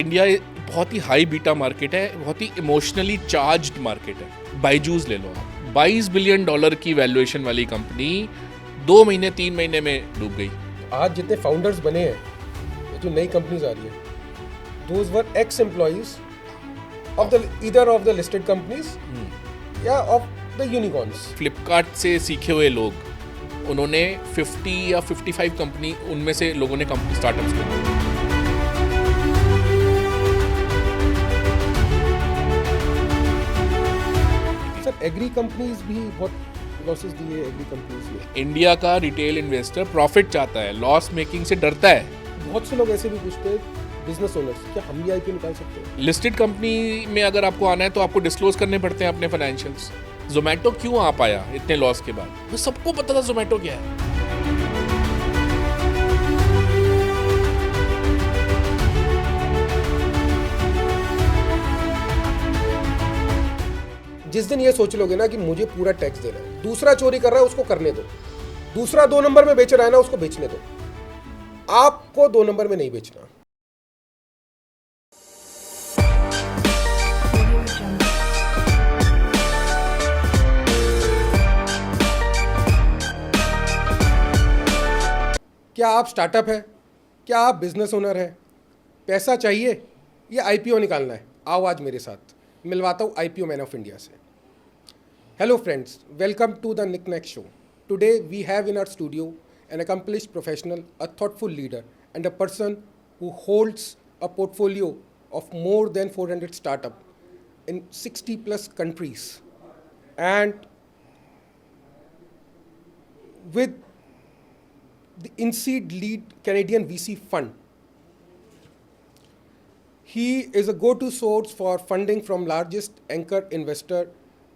India बहुत ही high beta market है, बहुत ही इमोशनली चार्ज्ड मार्केट है। बायजूस ले लो आप, $22 बिलियन की वैल्यूएशन वाली कंपनी 2 महीने 3 महीने में डूब गई। आज जितने फाउंडर्स बने हैं, ये जो नई कंपनीज आ रही है, those were x employees of the either of the listed companies या ऑफ द यूनिकॉर्न्स। फ्लिपकार्ट से सीखे हुए लोग, उन्होंने 50 या 55 कंपनी, उनमें से लोगों ने कंपनी स्टार्टअप्स किए। सर एग्री कंपनीज भी बहुत लॉसेस दिए एग्री कंपनीज में। इंडिया का रिटेल इन्वेस्टर प्रॉफिट चाहता है, लॉस मेकिंग से डरता है। बहुत से लोग ऐसे भी पूछते हैं बिजनेस ओनर्स, क्या हम भी आईपीओ निकाल सकते हैं? लिस्टेड कंपनी में अगर आपको आना है तो आपको डिस्क्लोज करने पड़ते हैं अपने फाइनेंशियल्स। जोमेटो क्यों आ पाया इतने लॉस के बाद? तो सबको पता था जोमेटो क्या है। जिस दिन ये सोच लोगे ना कि मुझे पूरा टैक्स देना है, दूसरा चोरी कर रहा है उसको करने दो, दूसरा 2 नंबर में बेच रहा है ना उसको बेचने दो, आपको 2 नंबर में नहीं बेचना। क्या आप स्टार्टअप है? क्या आप बिजनेस ओनर है? पैसा चाहिए या आईपीओ निकालना है? आओ आज मेरे साथ, मिलवाता हूँ आईपीओ मैन ऑफ इंडिया से। Hello friends, welcome to the Knick-Knack Show. Today we have in our studio an accomplished professional, a thoughtful leader and a person who holds a portfolio of more than 400 startups in 60 plus countries and with the INSEED lead Canadian VC fund. He is a go-to source for funding from largest anchor investor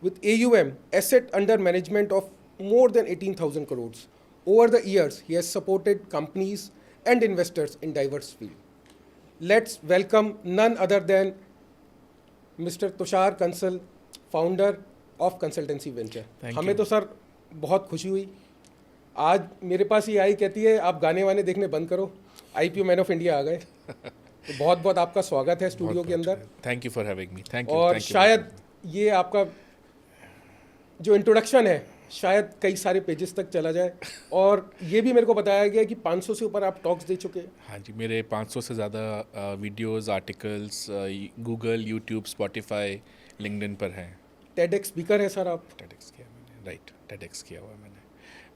with AUM, asset under management of more than 18,000 crores. Over the years, he has supported companies and investors in diverse fields. Let's welcome none other than Mr. Tushar Kansal, founder of Consultancy Venture. हमें तो sir बहुत खुशी हुई। आज मेरे पास ये आई कहती है आप गाने वाने देखने बंद करो, आईपीओ मैन ऑफ इंडिया आ गए। तो बहुत बहुत आपका स्वागत है स्टूडियो के अंदर। Thank you for having me. Thank you. और शायद ये आपका जो इंट्रोडक्शन है शायद कई सारे पेजेस तक चला जाए, और ये भी मेरे को बताया गया कि 500 से ऊपर आप टॉक्स दे चुके हैं। हाँ जी, मेरे 500 से ज़्यादा videos, articles Google, YouTube, Spotify, LinkedIn पर हैं। टेडेक्स स्पीकर है सर आप? टेडेक्स किया मैंने, राइट, टेडेक्स किया हुआ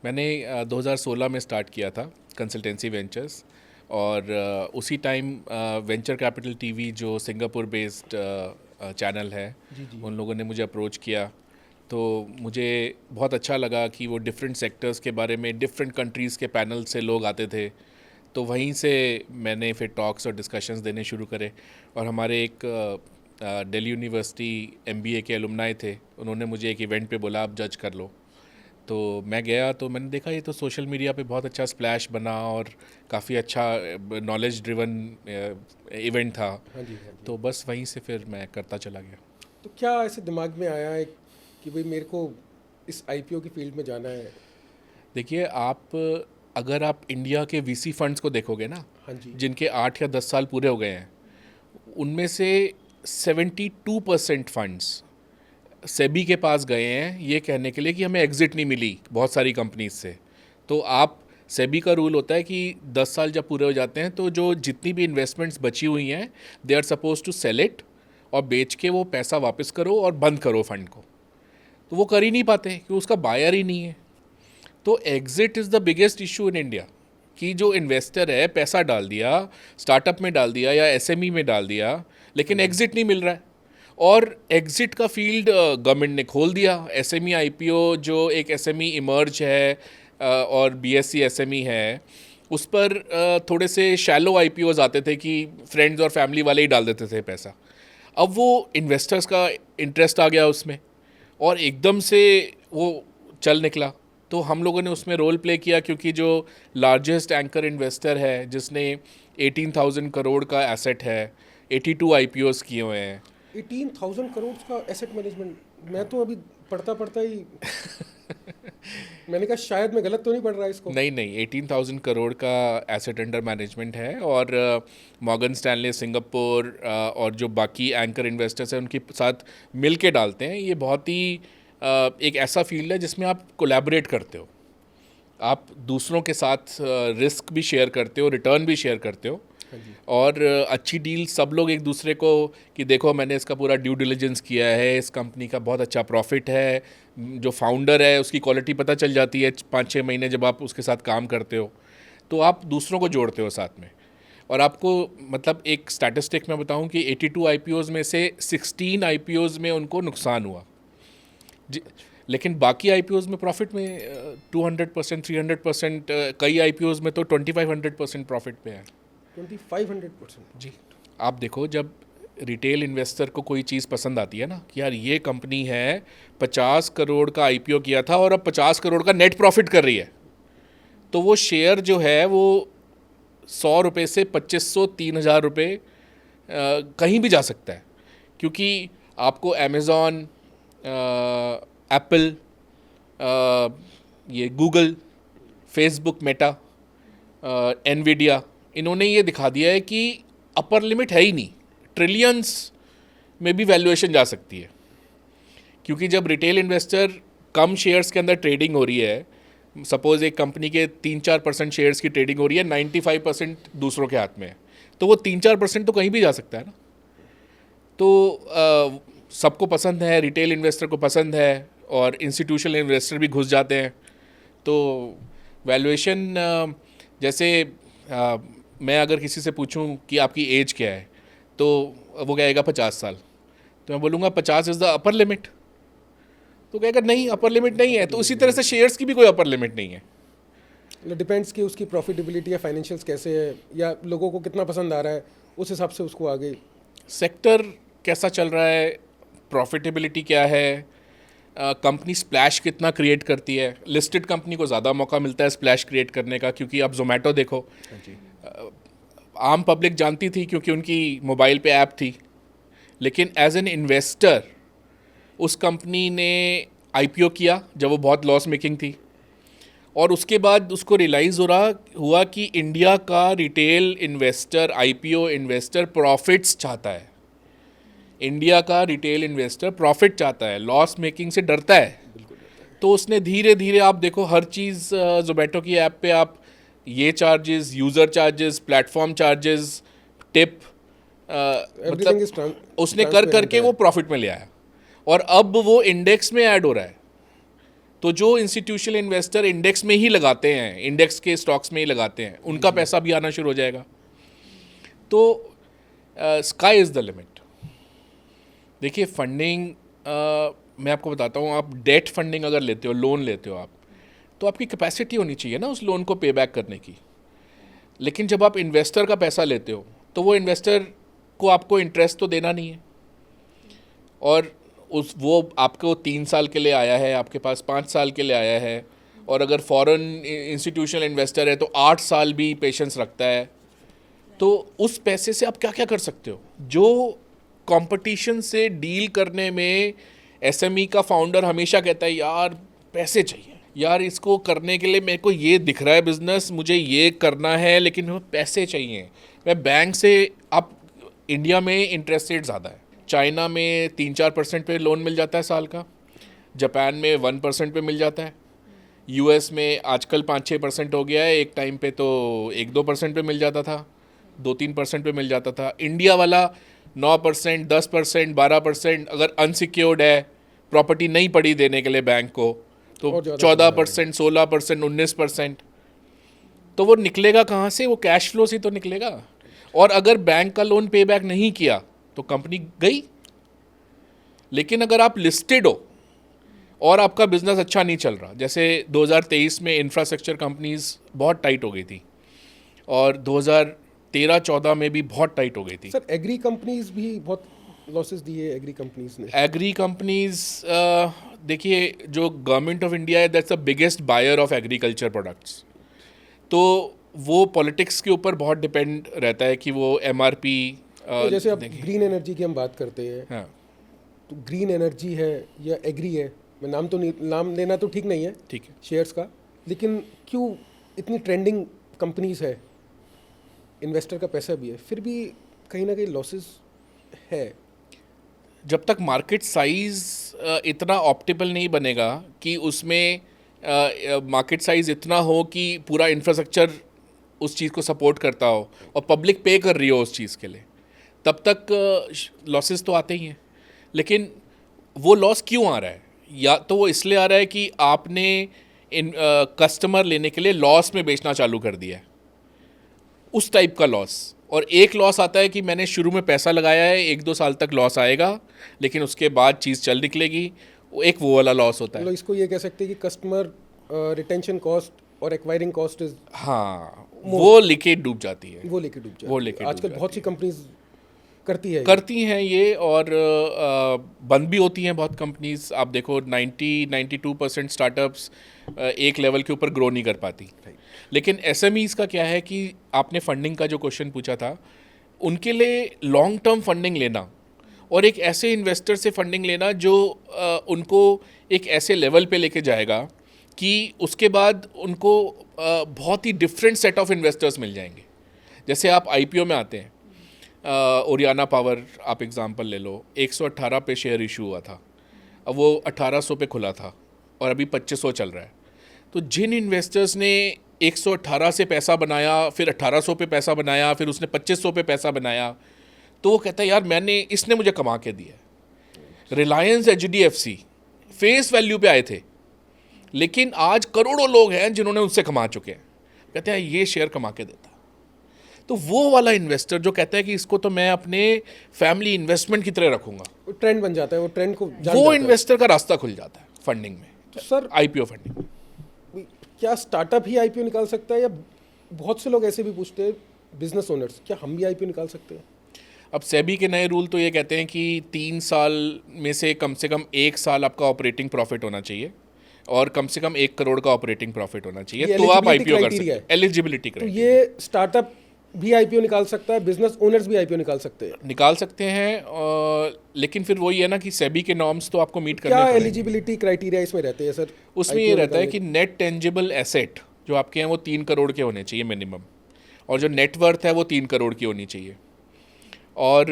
मैंने 2016 में स्टार्ट किया था कंसल्टेंसी वेंचर्स, और उसी टाइम वेंचर कैपिटल टीवी जो सिंगापुर बेस्ड चैनल है, उन लोगों ने मुझे अप्रोच किया। तो मुझे बहुत अच्छा लगा कि वो डिफरेंट सेक्टर्स के बारे में डिफरेंट कंट्रीज़ के पैनल से लोग आते थे। तो वहीं से मैंने फिर टॉक्स और डिस्कशंस देने शुरू करे। और हमारे एक दिल्ली यूनिवर्सिटी MBA के एलुमनाई थे, उन्होंने मुझे एक इवेंट पे बोला आप जज कर लो। तो मैं गया, तो मैंने देखा ये तो सोशल मीडिया पे बहुत अच्छा स्प्लैश बना और काफ़ी अच्छा नॉलेज ड्रिवन इवेंट था। हाँ जी। तो बस वहीं से फिर मैं करता चला गया। तो क्या ऐसे दिमाग में आया है कि भाई मेरे को इस आईपीओ की फील्ड में जाना है? देखिए, अगर आप इंडिया के VC फंड्स को देखोगे ना, हाँ जी, जिनके 8 या 10 साल पूरे हो गए हैं, उनमें से 72% फंड्स सेबी के पास गए हैं ये कहने के लिए कि हमें एग्जिट नहीं मिली बहुत सारी कंपनीज से। तो आप, सेबी का रूल होता है कि 10 साल जब पूरे हो जाते हैं तो जो जितनी भी इन्वेस्टमेंट्स बची हुई हैं, they are suppose to sell it, और बेच के वो पैसा वापस करो और बंद करो फंड को। तो वो कर ही नहीं पाते क्योंकि उसका बायर ही नहीं है। तो exit is the biggest issue in India, कि जो इन्वेस्टर है पैसा डाल दिया, स्टार्टअप में डाल दिया या SME में डाल दिया, लेकिन एग्जिट नहीं मिल रहा है। और एग्जिट का फील्ड गवर्नमेंट ने खोल दिया। SME IPO जो एक SME इमर्ज है और BSE SME है, उस पर थोड़े से शैलो IPOs आते थे कि फ्रेंड्स और फैमिली वाले ही डाल देते थे पैसा। अब वो इन्वेस्टर्स का इंटरेस्ट आ गया उसमें और एकदम से वो चल निकला। तो हम लोगों ने उसमें रोल प्ले किया, क्योंकि जो लार्जेस्ट एंकर इन्वेस्टर है जिसने 18,000 करोड़ का एसेट है, 82 IPOs किए हुए हैं। 18,000 करोड़ का एसेट मैनेजमेंट, मैं तो अभी पढ़ता ही मैंने कहा शायद मैं गलत तो नहीं पढ़ रहा इसको। नहीं नहीं, 18,000 करोड़ का एसेट अंडर मैनेजमेंट है, और मॉर्गन स्टैनले सिंगापुर और जो बाकी एंकर इन्वेस्टर्स हैं उनके साथ मिल के डालते हैं। ये बहुत ही एक ऐसा फील्ड है जिसमें आप कोलैबोरेट करते हो, आप दूसरों के साथ रिस्क भी शेयर करते हो, रिटर्न भी शेयर करते हो, और अच्छी डील सब लोग एक दूसरे को कि देखो मैंने इसका पूरा ड्यू डिलिजेंस किया है, इस कंपनी का बहुत अच्छा प्रॉफिट है, जो फाउंडर है उसकी क्वालिटी पता चल जाती है 5-6 महीने जब आप उसके साथ काम करते हो, तो आप दूसरों को जोड़ते हो साथ में। और आपको मतलब एक स्टैटिस्टिक मैं बताऊं कि 82 आईपीओज़ में से 16 आईपीओज़ में उनको नुकसान हुआ, लेकिन बाकी आईपीओज़ में प्रॉफिट में 200%, 300%, कई आईपीओज़ में तो 2500% प्रॉफिट पे है। 2500%? जी, आप देखो जब रिटेल इन्वेस्टर को कोई चीज़ पसंद आती है ना कि यार ये कंपनी है 50 करोड़ का आईपीओ किया था और अब 50 करोड़ का नेट प्रॉफिट कर रही है, तो वो शेयर जो है वो 100 रुपये से 2500, 3000 रुपये कहीं भी जा सकता है, क्योंकि आपको अमेज़ॉन, एप्पल, ये गूगल, फेसबुक, मेटा, एनवीडिया, इन्होंने ये दिखा दिया है कि अपर लिमिट है ही नहीं, ट्रिलियंस में भी वैल्यूएशन जा सकती है। क्योंकि जब रिटेल इन्वेस्टर कम शेयर्स के अंदर ट्रेडिंग हो रही है, सपोज़ एक कंपनी के 3-4% शेयर्स की ट्रेडिंग हो रही है, 95% दूसरों के हाथ में है, तो वो 3-4% तो कहीं भी जा सकता है ना। तो सबको पसंद है, रिटेल इन्वेस्टर को पसंद है, और इंस्टीट्यूशनल इन्वेस्टर भी घुस जाते हैं। तो वैल्यूएशन जैसे मैं अगर किसी से पूछूं कि आपकी एज क्या है, तो वो कहेगा 50 साल, तो मैं बोलूँगा 50 इज़ द अपर लिमिट, तो कहेगा नहीं अपर लिमिट नहीं है। तो उसी तरह से शेयर्स की भी कोई अपर लिमिट नहीं है। डिपेंड्स कि उसकी प्रॉफिटेबिलिटी या फाइनेंशियल्स कैसे है, या लोगों को कितना पसंद आ रहा है, उस हिसाब से उसको आगे सेक्टर कैसा चल रहा है, प्रॉफिटेबिलिटी क्या है, कंपनी स्प्लैश कितना क्रिएट करती है। लिस्टेड कंपनी को ज़्यादा मौका मिलता है स्प्लैश क्रिएट करने का, क्योंकि आप जोमेटो देखो, आम पब्लिक जानती थी क्योंकि उनकी मोबाइल पे ऐप थी, लेकिन एज एन इन्वेस्टर उस कंपनी ने आईपीओ किया जब वो बहुत लॉस मेकिंग थी, और उसके बाद उसको रियलाइज़ हुआ कि इंडिया का retail investor, IPO investor profits चाहता है। इंडिया का रिटेल इन्वेस्टर प्रॉफिट चाहता है, लॉस मेकिंग से डरता है। तो उसने धीरे धीरे, आप देखो हर चीज़ जोमेटो की ऐप पे आप ये charges, user charges, platform charges, tip, मतलब उसने करके वो प्रॉफिट में ले आया, और अब वो इंडेक्स में ऐड हो रहा है। तो जो इंस्टीट्यूशनल इन्वेस्टर इंडेक्स में ही लगाते हैं, इंडेक्स के स्टॉक्स में ही लगाते हैं, उनका पैसा भी आना शुरू हो जाएगा। तो स्काई इज़ द लिमिट। देखिए फंडिंग, मैं आपको बताता हूँ, आप डेट फंडिंग अगर लेते हो, लोन लेते हो आप, तो आपकी कैपेसिटी होनी चाहिए ना उस लोन को पे बैक करने की। लेकिन जब आप इन्वेस्टर का पैसा लेते हो तो वो इन्वेस्टर को आपको इंटरेस्ट तो देना नहीं है, और वो आपको 3 साल के लिए आया है, आपके पास 5 साल के लिए आया है, और अगर फॉरेन इंस्टीट्यूशनल इन्वेस्टर है तो 8 साल भी पेशेंस रखता है। तो उस पैसे से आप क्या क्या कर सकते हो। जो कंपटीशन से डील करने में एसएमई का फाउंडर हमेशा कहता है यार पैसे चाहिए, यार इसको करने के लिए मेरे को ये दिख रहा है बिजनेस, मुझे ये करना है, लेकिन वो पैसे चाहिए। मैं बैंक से, आप इंडिया में इंटरेस्ट रेट ज़्यादा है, चाइना में 3-4% पे लोन मिल जाता है साल का, जापान में 1% पे मिल जाता है, यूएस में आजकल 5-6% हो गया है, एक टाइम पे तो 1-2% पे मिल जाता था, 2-3% पे मिल जाता था। इंडिया वाला 9%, 10%, 12%, अगर अनसिक्योर्ड है, प्रॉपर्टी नहीं पड़ी देने के लिए बैंक को, तो 14%, 16%, 19%। तो वो निकलेगा कहाँ से? वो कैश फ्लो से तो निकलेगा। और अगर बैंक का लोन पे बैक नहीं किया तो कंपनी गई। लेकिन अगर आप लिस्टेड हो और आपका बिजनेस अच्छा नहीं चल रहा, जैसे 2023 में इंफ्रास्ट्रक्चर कंपनीज बहुत टाइट हो गई थी, और 2013-14 में भी बहुत टाइट हो गई थी। सर एग्री कंपनीज भी बहुत लॉसेस दिए एग्री कंपनीज ने। एग्री कंपनीज, देखिए जो गवर्नमेंट ऑफ इंडिया है that's the biggest buyer of agriculture products, तो वो पॉलिटिक्स के ऊपर बहुत डिपेंड रहता है कि वो एमआरपी। तो जैसे अब ग्रीन एनर्जी की हम बात करते हैं, हाँ, तो ग्रीन एनर्जी है या एग्री है, मैं नाम लेना तो ठीक नहीं है ठीक है। शेयर्स का, लेकिन क्यों इतनी ट्रेंडिंग कंपनीज है, इन्वेस्टर का पैसा भी है, फिर भी कहीं ना कहीं लॉसेस है? जब तक मार्केट साइज इतना ऑप्टिमल नहीं बनेगा कि उसमें मार्केट साइज इतना हो कि पूरा इंफ्रास्ट्रक्चर उस चीज़ को सपोर्ट करता हो और पब्लिक पे कर रही हो उस चीज़ के लिए, तब तक लॉसेस तो आते ही हैं। लेकिन वो लॉस क्यों आ रहा है? या तो वो इसलिए आ रहा है कि आपने कस्टमर लेने के लिए लॉस में बेचना चालू कर दिया है, उस टाइप का लॉस। और एक लॉस आता है कि मैंने शुरू में पैसा लगाया है, 1-2 साल तक लॉस आएगा, लेकिन उसके बाद चीज़ चल निकलेगी, वो वाला लॉस होता है। मतलब इसको ये कह सकते हैं कि कस्टमर रिटेंशन कॉस्ट और एक्वायरिंग कॉस्ट इज, हाँ, वो लेके डूब जाती है। वो लेके डूब जाती वो है। लेके आजकल डूब बहुत सी कंपनीज करती हैं ये, और बंद भी होती हैं बहुत कंपनीज। आप देखो 90-92% स्टार्टअप्स एक लेवल के ऊपर ग्रो नहीं कर पाती। लेकिन एसएमईज का क्या है कि आपने फंडिंग का जो क्वेश्चन पूछा था, उनके लिए लॉन्ग टर्म फंडिंग लेना और एक ऐसे इन्वेस्टर से फंडिंग लेना जो उनको एक ऐसे लेवल पे लेके जाएगा कि उसके बाद उनको बहुत ही डिफरेंट सेट ऑफ इन्वेस्टर्स मिल जाएंगे। जैसे आप आईपीओ में आते हैं, ओरियाना पावर आप एग्जांपल ले लो, 118 पे शेयर इशू हुआ था, अब वो 1800 पे खुला था और अभी 2500 चल रहा है। तो जिन इन्वेस्टर्स ने 118 से पैसा बनाया, फिर 1800 पे पैसा बनाया, फिर उसने 2500 पे पैसा बनाया, तो वो कहता है यार इसने मुझे कमा के दिया। रिलायंस HDFC फेस वैल्यू पे आए थे, लेकिन आज करोड़ों लोग हैं जिन्होंने उससे कमा चुके हैं, कहते हैं ये शेयर कमा के देता। तो वो वाला इन्वेस्टर जो कहता है कि इसको तो मैं अपने फैमिली इन्वेस्टमेंट की तरह रखूंगा, ट्रेंड बन जाता है, वो ट्रेंड को जान वो जाता है। इन्वेस्टर का रास्ता खुल जाता है फंडिंग में, तो सर आईपीओ फंडिंग। क्या स्टार्टअप ही आईपीओ निकाल सकता है, या बहुत से लोग ऐसे भी पूछते हैं बिजनेस ओनर्स, क्या हम भी आईपीओ निकाल सकते हैं? अब सेबी के नए रूल तो ये कहते हैं कि 3 साल में से कम 1 साल आपका ऑपरेटिंग प्रॉफिट होना चाहिए और कम से कम 1 करोड़ का ऑपरेटिंग प्रॉफिट होना चाहिए, ये तो आप eligibility आईपीओ कर सकते criteria हैं। है। एलिजिबिलिटी तो ये स्टार्टअप भी आईपीओ निकाल सकता है, बिजनेस ओनर्स भी आईपीओ निकाल सकते हैं? निकाल सकते हैं, लेकिन फिर वही है ना कि सेबी के नॉर्म्स तो आपको मीट करने क्या पड़ेंगे। एलिजिबिलिटी क्राइटेरिया इसमें रहते हैं सर? उसमें ये रहता है कि नेट टेंजिबल एसेट जो आपके हैं वो 3 करोड़ के होने चाहिए मिनिमम, और जो नेटवर्थ है वो 3 करोड़ की होनी चाहिए, और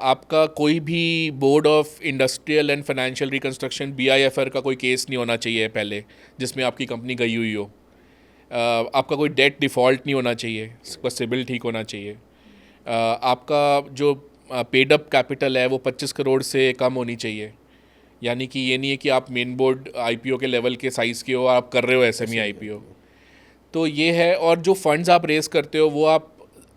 आपका कोई भी board of industrial and financial reconstruction BIFR का कोई केस नहीं होना चाहिए पहले जिसमें आपकी कंपनी गई हुई हो। आपका कोई डेट डिफ़ॉल्ट नहीं होना चाहिए, उसका सिबिल ठीक होना चाहिए। आपका जो पेड अप कैपिटल है वो 25 करोड़ से कम होनी चाहिए, यानी कि ये नहीं है कि आप मेन बोर्ड IPO के लेवल के साइज़ के हो, आप कर रहे हो SME IPO। तो ये है, और जो फंड्स आप रेस करते हो वो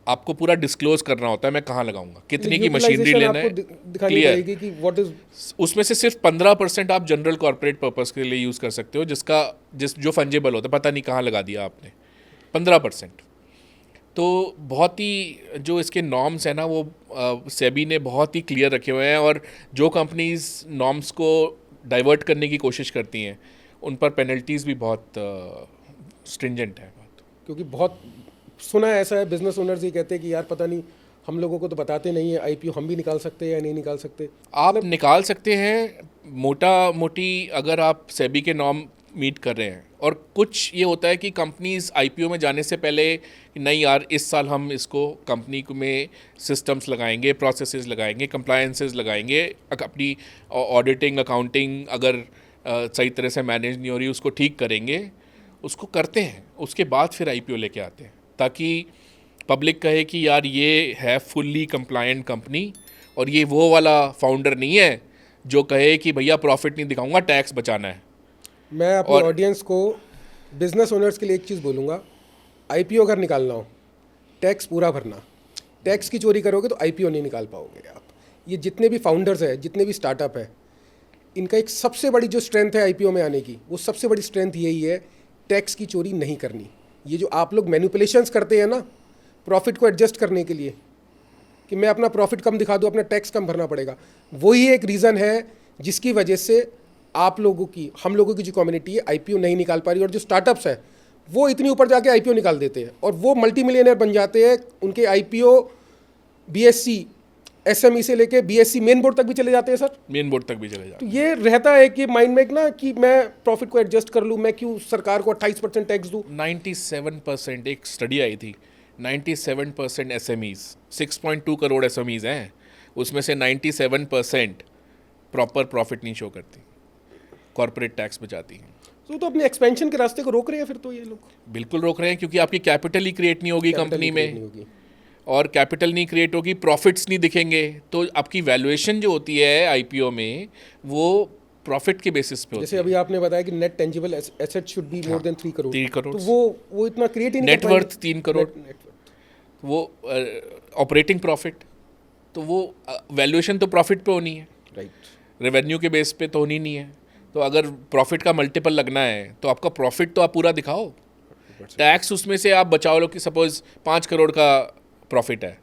आपको पूरा डिस्क्लोज करना होता है, मैं कहाँ लगाऊंगा, कितने की मशीनरी लेना है, दिखानी पड़ेगी कि व्हाट इज। उसमें से सिर्फ 15% आप जनरल कॉर्पोरेट पर्पस के लिए यूज़ कर सकते हो, जो फंजेबल होता है, पता नहीं कहाँ लगा दिया आपने, 15%। तो बहुत ही जो इसके नॉर्म्स हैं ना वो सेबी ने बहुत ही क्लियर रखे हुए हैं, और जो कंपनीज नॉर्म्स को डाइवर्ट करने की कोशिश करती हैं उन पर पेनल्टीज़ भी बहुत स्ट्रिंजेंट है। क्योंकि बहुत सुना है ऐसा है, बिजनेस ओनर्स ये कहते हैं कि यार पता नहीं, हम लोगों को तो बताते नहीं है आईपीओ, हम भी निकाल सकते हैं या नहीं निकाल सकते? आप निकाल सकते हैं मोटी अगर आप सेबी के नॉर्म मीट कर रहे हैं। और कुछ ये होता है कि कंपनीज आईपीओ में जाने से पहले नहीं यार इस साल हम इसको कंपनी में सिस्टम्स लगाएंगे, प्रोसेसेस लगाएंगे, कंप्लायंसेस लगाएंगे, अपनी ऑडिटिंग अकाउंटिंग अगर सही तरह से मैनेज नहीं हो रही उसको ठीक करेंगे, उसको करते हैं, उसके बाद फिर आईपीओ लेके आते हैं, ताकि पब्लिक कहे कि यार ये है फुल्ली कंप्लायंट कंपनी, और ये वो वाला फाउंडर नहीं है जो कहे कि भैया प्रॉफिट नहीं दिखाऊंगा, टैक्स बचाना है। मैं अपने ऑडियंस को, बिजनेस ओनर्स के लिए एक चीज़ बोलूँगा, आईपीओ अगर निकालना हो टैक्स पूरा भरना। टैक्स की चोरी करोगे तो आईपीओ नहीं निकाल पाओगे आप। ये जितने भी फाउंडर्स हैं, जितने भी स्टार्टअप है, इनका एक सबसे बड़ी जो स्ट्रेंथ है आईपीओ में आने की, वो सबसे बड़ी स्ट्रेंथ यही है, टैक्स की चोरी नहीं करनी। ये जो आप लोग मैनिपुलेशंस करते हैं ना प्रॉफिट को एडजस्ट करने के लिए, कि मैं अपना प्रॉफिट कम दिखा दूँ, अपना टैक्स कम भरना पड़ेगा, वही एक रीज़न है जिसकी वजह से आप लोगों की, हम लोगों की जो कम्युनिटी है आईपीओ नहीं निकाल पा रही, और जो स्टार्टअप्स है वो इतनी ऊपर जाके आईपीओ निकाल देते हैं और वो मल्टी मिलियनर बन जाते हैं। उनके आईपीओ BSE एसएमई से लेके बीएससी मेन बोर्ड तक भी चले जाते हैं सर। मेन बोर्ड तक भी चले जाते तो ये रहता है कि माइंड में एक ना कि मैं प्रॉफिट को एडजस्ट कर लूँ, मैं क्यों सरकार को 28% टैक्स दूँ। हैं। 97% एक स्टडी आई थी, 97% SMEs, 6.2 करोड़ SMEs हैं, उसमें से 97% प्रॉपर प्रॉफिट नहीं शो करती, कॉर्पोरेट टैक्स बचाती हैं। तो अपने एक्सपेंशन के रास्ते को रोक रहे हैं फिर तो ये लोग। बिल्कुल रोक रहे हैं, क्योंकि आपकी कैपिटल ही क्रिएट नहीं होगी Capital कंपनी ही create नहीं में, होगी। और कैपिटल नहीं क्रिएट होगी, प्रॉफिट्स नहीं दिखेंगे, तो आपकी वैल्यूएशन जो होती है आईपीओ में वो प्रॉफिट के बेसिस पे होती जैसे है। अभी आपने बताया कि net tangible asset should be more than 3 crore. 3 crore. तो वो इतना क्रिएट ही नहीं कर नेटवर्थ पाएंगे। 3 करोड़, नेटवर्थ। वो ऑपरेटिंग प्रॉफिट, तो वो वैल्यूएशन तो प्रॉफिट पे होनी है, राइट। रेवेन्यू के बेस पे तो होनी नहीं है। तो अगर प्रॉफिट का मल्टीपल लगना है तो आपका प्रॉफिट तो आप पूरा दिखाओ, टैक्स उसमें से आप बचाओ लो, कि सपोज 5 करोड़ का प्रॉफिट है,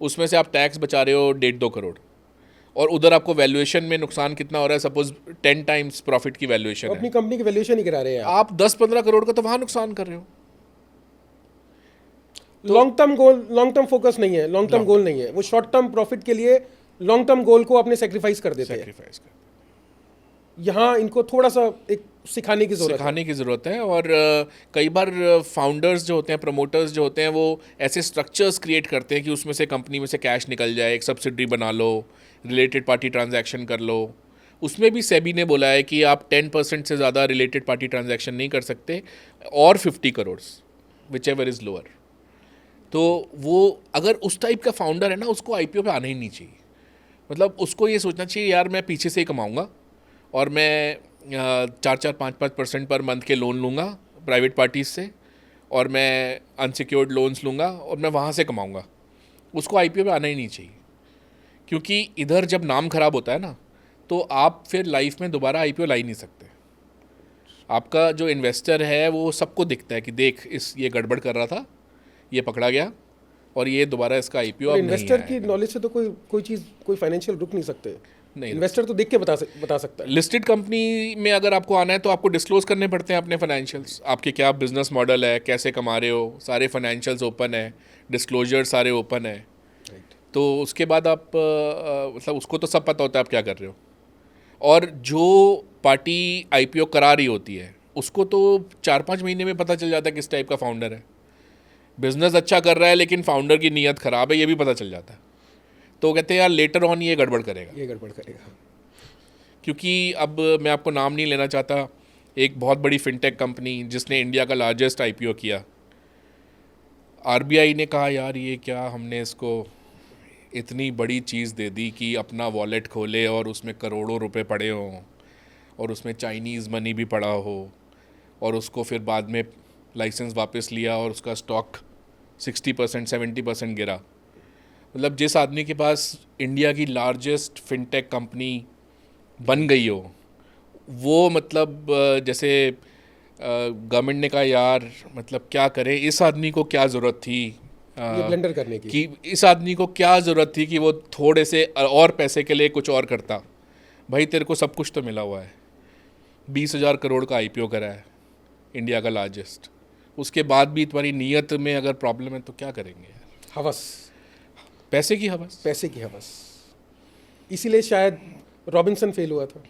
उसमें से आप टैक्स बचा रहे हो 1.5-2 करोड़, और उधर आपको वैल्यूएशन में नुकसान कितना हो रहा है, सपोज 10 टाइम्स प्रॉफिट की वैल्यूएशन अपनी है, कंपनी की वैल्यूएशन ही करा रहे हैं आप 10-15 करोड़ का तो वहाँ नुकसान कर रहे हो। Long term goal, long term focus नहीं है, लॉन्ग टर्म गोल नहीं है, वो शॉर्ट टर्म प्रॉफिट के लिए लॉन्ग टर्म गोल को अपने सेक्रीफाइस कर देते हैं। सेक्रीफाइस कर यहाँ इनको थोड़ा सा एक सिखाने की जरूरत है। सिखाने की ज़रूरत है। और कई बार फाउंडर्स जो होते हैं, प्रमोटर्स जो होते हैं, वो ऐसे स्ट्रक्चर्स क्रिएट करते हैं कि उसमें से कंपनी में से कैश निकल जाए, एक सब्सिडरी बना लो, रिलेटेड पार्टी ट्रांजैक्शन कर लो। उसमें भी सेबी ने बोला है कि आप 10% से ज़्यादा रिलेटेड पार्टी ट्रांजैक्शन नहीं कर सकते, और 50 crore which ever is lower. तो वो अगर उस टाइप का फाउंडर है ना, उसको आईपीओ पे आना ही नहीं चाहिए। मतलब उसको ये सोचना चाहिए, यार मैं पीछे से ही कमाऊँगा, और मैं 4-5% पर मंथ के लोन लूँगा प्राइवेट पार्टीज से, और मैं अनसिक्योर्ड लोन्स लूँगा, और मैं वहाँ से कमाऊँगा। उसको आईपीओ पे आना ही नहीं चाहिए, क्योंकि इधर जब नाम खराब होता है ना, तो आप फिर लाइफ में दोबारा आईपीओ ला ही नहीं सकते। आपका जो इन्वेस्टर है वो सबको दिखता है कि देख, ये गड़बड़ कर रहा था, ये पकड़ा गया, और ये दोबारा इसका आईपीओ अब नहीं इन्वेस्टर की आएगा। नॉलेज से तो कोई चीज़, कोई फाइनेंशियल रुक नहीं सकते। नहीं, इन्वेस्टर तो देख के बता सकता है। लिस्टेड कंपनी में अगर आपको आना है तो आपको डिस्क्लोज करने पड़ते हैं अपने फाइनेंशियल्स, आपके क्या बिजनेस मॉडल है, कैसे कमा रहे हो, सारे फाइनेंशियल्स ओपन है, डिस्क्लोजर सारे ओपन है। तो उसके बाद आप मतलब उसको तो सब पता होता है आप क्या कर रहे हो। और जो पार्टी आईपीओ करा रही होती है उसको तो 4-5 महीने में पता चल जाता है किस टाइप का फाउंडर है। बिजनेस अच्छा कर रहा है लेकिन फाउंडर की नीयत ख़राब है, ये भी पता चल जाता है। तो कहते हैं यार लेटर ऑन ये गड़बड़ करेगा। क्योंकि अब मैं आपको नाम नहीं लेना चाहता, एक बहुत बड़ी फिनटेक कंपनी जिसने इंडिया का लार्जेस्ट आईपीओ किया, आरबीआई ने कहा यार ये क्या, हमने इसको इतनी बड़ी चीज़ दे दी कि अपना वॉलेट खोले और उसमें करोड़ों रुपए पड़े हों, और उसमें चाइनीज़ मनी भी पड़ा हो, और उसको फिर बाद में लाइसेंस वापस लिया और उसका स्टॉक 60% 70% गिरा। मतलब जिस आदमी के पास इंडिया की लार्जेस्ट फिनटेक कंपनी बन गई हो, वो मतलब जैसे गवर्नमेंट ने कहा यार मतलब क्या करें, इस आदमी को क्या ज़रूरत थी ये ब्लेंडर करने की, कि इस आदमी को क्या ज़रूरत थी कि वो थोड़े से और पैसे के लिए कुछ और करता। भाई तेरे को सब कुछ तो मिला हुआ है, 20,000 करोड़ का आईपीओ करा है, इंडिया का लार्जेस्ट, उसके बाद भी तुम्हारी नीयत में अगर प्रॉब्लम है तो क्या करेंगे यार। हवस, पैसे की हवस। इसीलिए शायद रॉबिन्सन फेल हुआ था।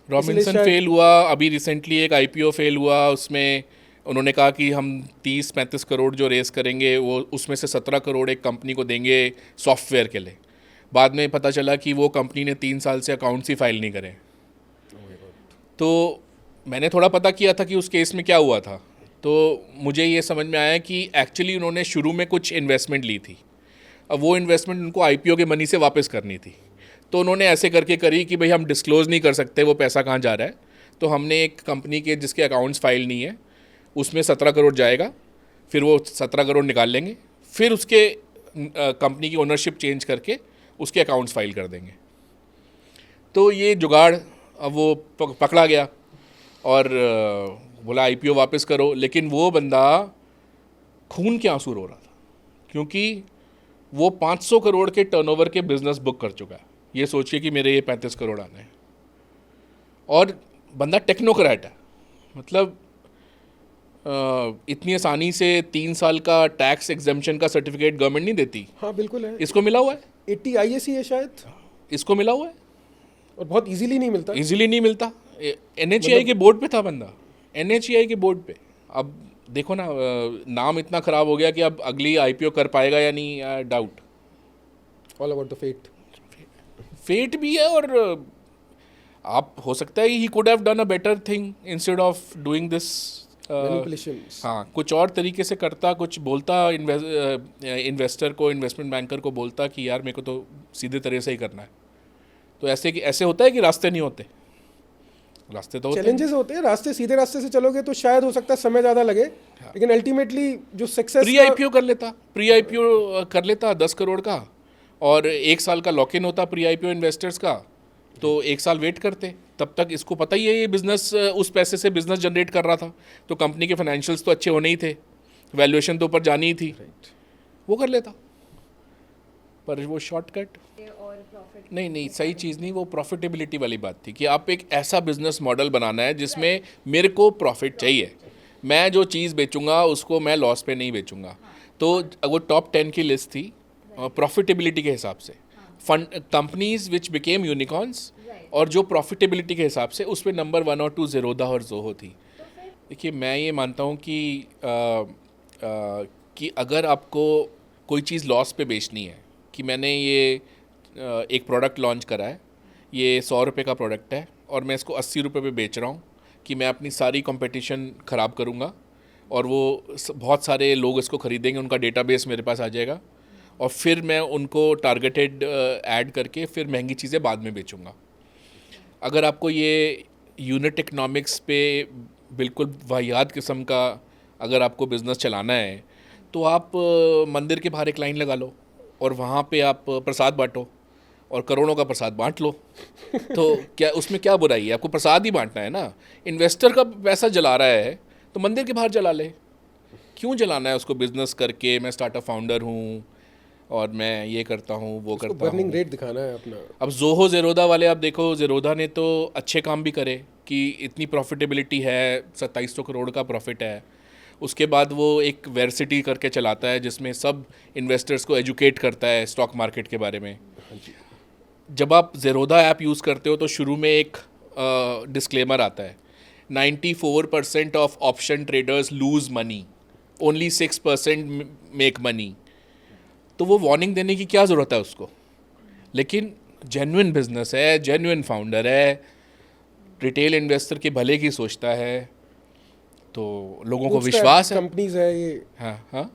रॉबिन्सन फेल हुआ, अभी रिसेंटली एक आईपीओ फेल हुआ, उसमें उन्होंने कहा कि हम 30-35 करोड़ जो रेस करेंगे वो उसमें से 17 करोड़ एक कंपनी को देंगे सॉफ्टवेयर के लिए। बाद में पता चला कि वो कंपनी ने 3 साल से अकाउंट्स ही फाइल नहीं करे। तो मैंने थोड़ा पता किया था कि उस केस में क्या हुआ था, तो मुझे ये समझ में आया कि एक्चुअली उन्होंने शुरू में कुछ इन्वेस्टमेंट ली थी, अब वो इन्वेस्टमेंट उनको आईपीओ के मनी से वापस करनी थी। तो उन्होंने ऐसे करके करी कि भाई हम डिस्क्लोज़ नहीं कर सकते वो पैसा कहाँ जा रहा है, तो हमने एक कंपनी के जिसके अकाउंट्स फाइल नहीं है उसमें 17 करोड़ जाएगा, फिर वो 17 करोड़ निकाल लेंगे, फिर उसके कंपनी की ओनरशिप चेंज करके उसके अकाउंट्स फाइल कर देंगे। तो ये जुगाड़ अब वो पकड़ा गया और बोला आईपीओ वापस करो, लेकिन वो बंदा खून के आंसू रो रहा था क्योंकि वो 500 करोड़ के टर्नओवर के बिजनेस बुक कर चुका है। ये सोचिए कि मेरे ये 35 करोड़ आने हैं, और बंदा टेक्नोक्रेट है, मतलब इतनी आसानी से 3 साल का टैक्स एग्जेम्पशन का सर्टिफिकेट गवर्नमेंट नहीं देती। हाँ बिल्कुल है, इसको मिला हुआ है। 80 IAC है शायद, इसको मिला हुआ है, और बहुत इजीली नहीं मिलता। इजीली नहीं मिलता। NHAI के बोर्ड पे था बंदा, NHAI के बोर्ड पे। अब देखो ना, नाम इतना ख़राब हो गया कि अब अगली IPO कर पाएगा या नहीं, doubt. All about the fate. Fate भी है, और आप हो सकता है he could have done a better thing instead of doing this manipulations. हाँ, कुछ और तरीके से करता, कुछ बोलता इन्वेस्टर को, इन्वेस्टमेंट बैंकर को बोलता कि यार मेरे को तो सीधे तरह से ही करना है। तो ऐसे होता है कि रास्ते नहीं होते, रास्ते तो होते हैं। चैलेंजेस होते हैं, रास्ते सीधे रास्ते से चलोगे तो शायद हो सकता है समय ज़्यादा लगे, लेकिन अल्टीमेटली जो सक्सेस प्री IPO कर लेता 10 करोड़ का, और 1 साल का लॉक इन होता प्री IPO इन्वेस्टर्स का, तो 1 साल वेट करते। तब तक इसको पता ही है ये बिजनेस उस पैसे से बिजनेस जनरेट कर रहा था, तो कंपनी के फाइनेंशियल्स तो अच्छे होने ही थे, वैल्यूएशन तो ऊपर जानी ही थी, वो कर लेता। पर वो शॉर्टकट नहीं, सही चीज़ नहीं, वो प्रॉफिटेबिलिटी वाली बात थी कि आप एक ऐसा बिजनेस मॉडल बनाना है जिसमें मेरे को प्रॉफिट चाहिए, मैं जो चीज़ बेचूंगा उसको मैं लॉस पे नहीं बेचूंगा। तो वो टॉप 10 की लिस्ट थी प्रॉफिटेबिलिटी के हिसाब से, fund companies which became unicorns, और जो प्रॉफिटेबिलिटी के हिसाब से उसमें नंबर 1 और 2 ज़ेरोधा और जोहो थी। देखिए, मैं ये मानता हूँ कि अगर आपको कोई चीज़ लॉस पे बेचनी है, कि मैंने ये एक प्रोडक्ट लॉन्च करा है, ये 100 रुपये का प्रोडक्ट है और मैं इसको 80 रुपये पे बेच रहा हूँ, कि मैं अपनी सारी कंपटीशन ख़राब करूँगा और वो बहुत सारे लोग इसको ख़रीदेंगे, उनका डेटाबेस मेरे पास आ जाएगा, और फिर मैं उनको टारगेटेड ऐड करके फिर महंगी चीज़ें बाद में बेचूँगा। अगर आपको ये यूनिट इकनॉमिक्स पे बिल्कुल वाहियात किस्म का अगर आपको बिज़नेस चलाना है, तो आप मंदिर के बाहर एक लाइन लगा लो और वहाँ पे आप प्रसाद बांटो और करोड़ों का प्रसाद बांट लो। तो क्या उसमें क्या बुराई है? आपको प्रसाद ही बांटना है ना। इन्वेस्टर का पैसा जला रहा है तो मंदिर के बाहर जला ले, क्यों जलाना है उसको बिजनेस करके? मैं स्टार्टअप फाउंडर हूँ और मैं ये करता हूँ वो करता हूँ। बर्निंग रेट दिखाना है अपना। अब जोहो ज़ेरोधा वाले आप देखो, ज़ेरोधा ने तो अच्छे काम भी करे कि इतनी प्रॉफिटेबिलिटी है, 2700 करोड़ का प्रॉफिट है। उसके बाद वो एक वेरसिटी करके चलाता है जिसमें सब इन्वेस्टर्स को एजुकेट करता है स्टॉक मार्केट के बारे में। जब आप ज़ेरोधा ऐप यूज़ करते हो तो शुरू में एक डिस्क्लेमर आता है, 94% of option traders lose money, only 6% make money. तो वो वार्निंग देने की क्या ज़रूरत है उसको? लेकिन जेन्युइन बिजनेस है, जेन्युइन फाउंडर है, रिटेल इन्वेस्टर के भले की सोचता है, तो लोगों को विश्वास है। कंपनीज है ये, हाँ,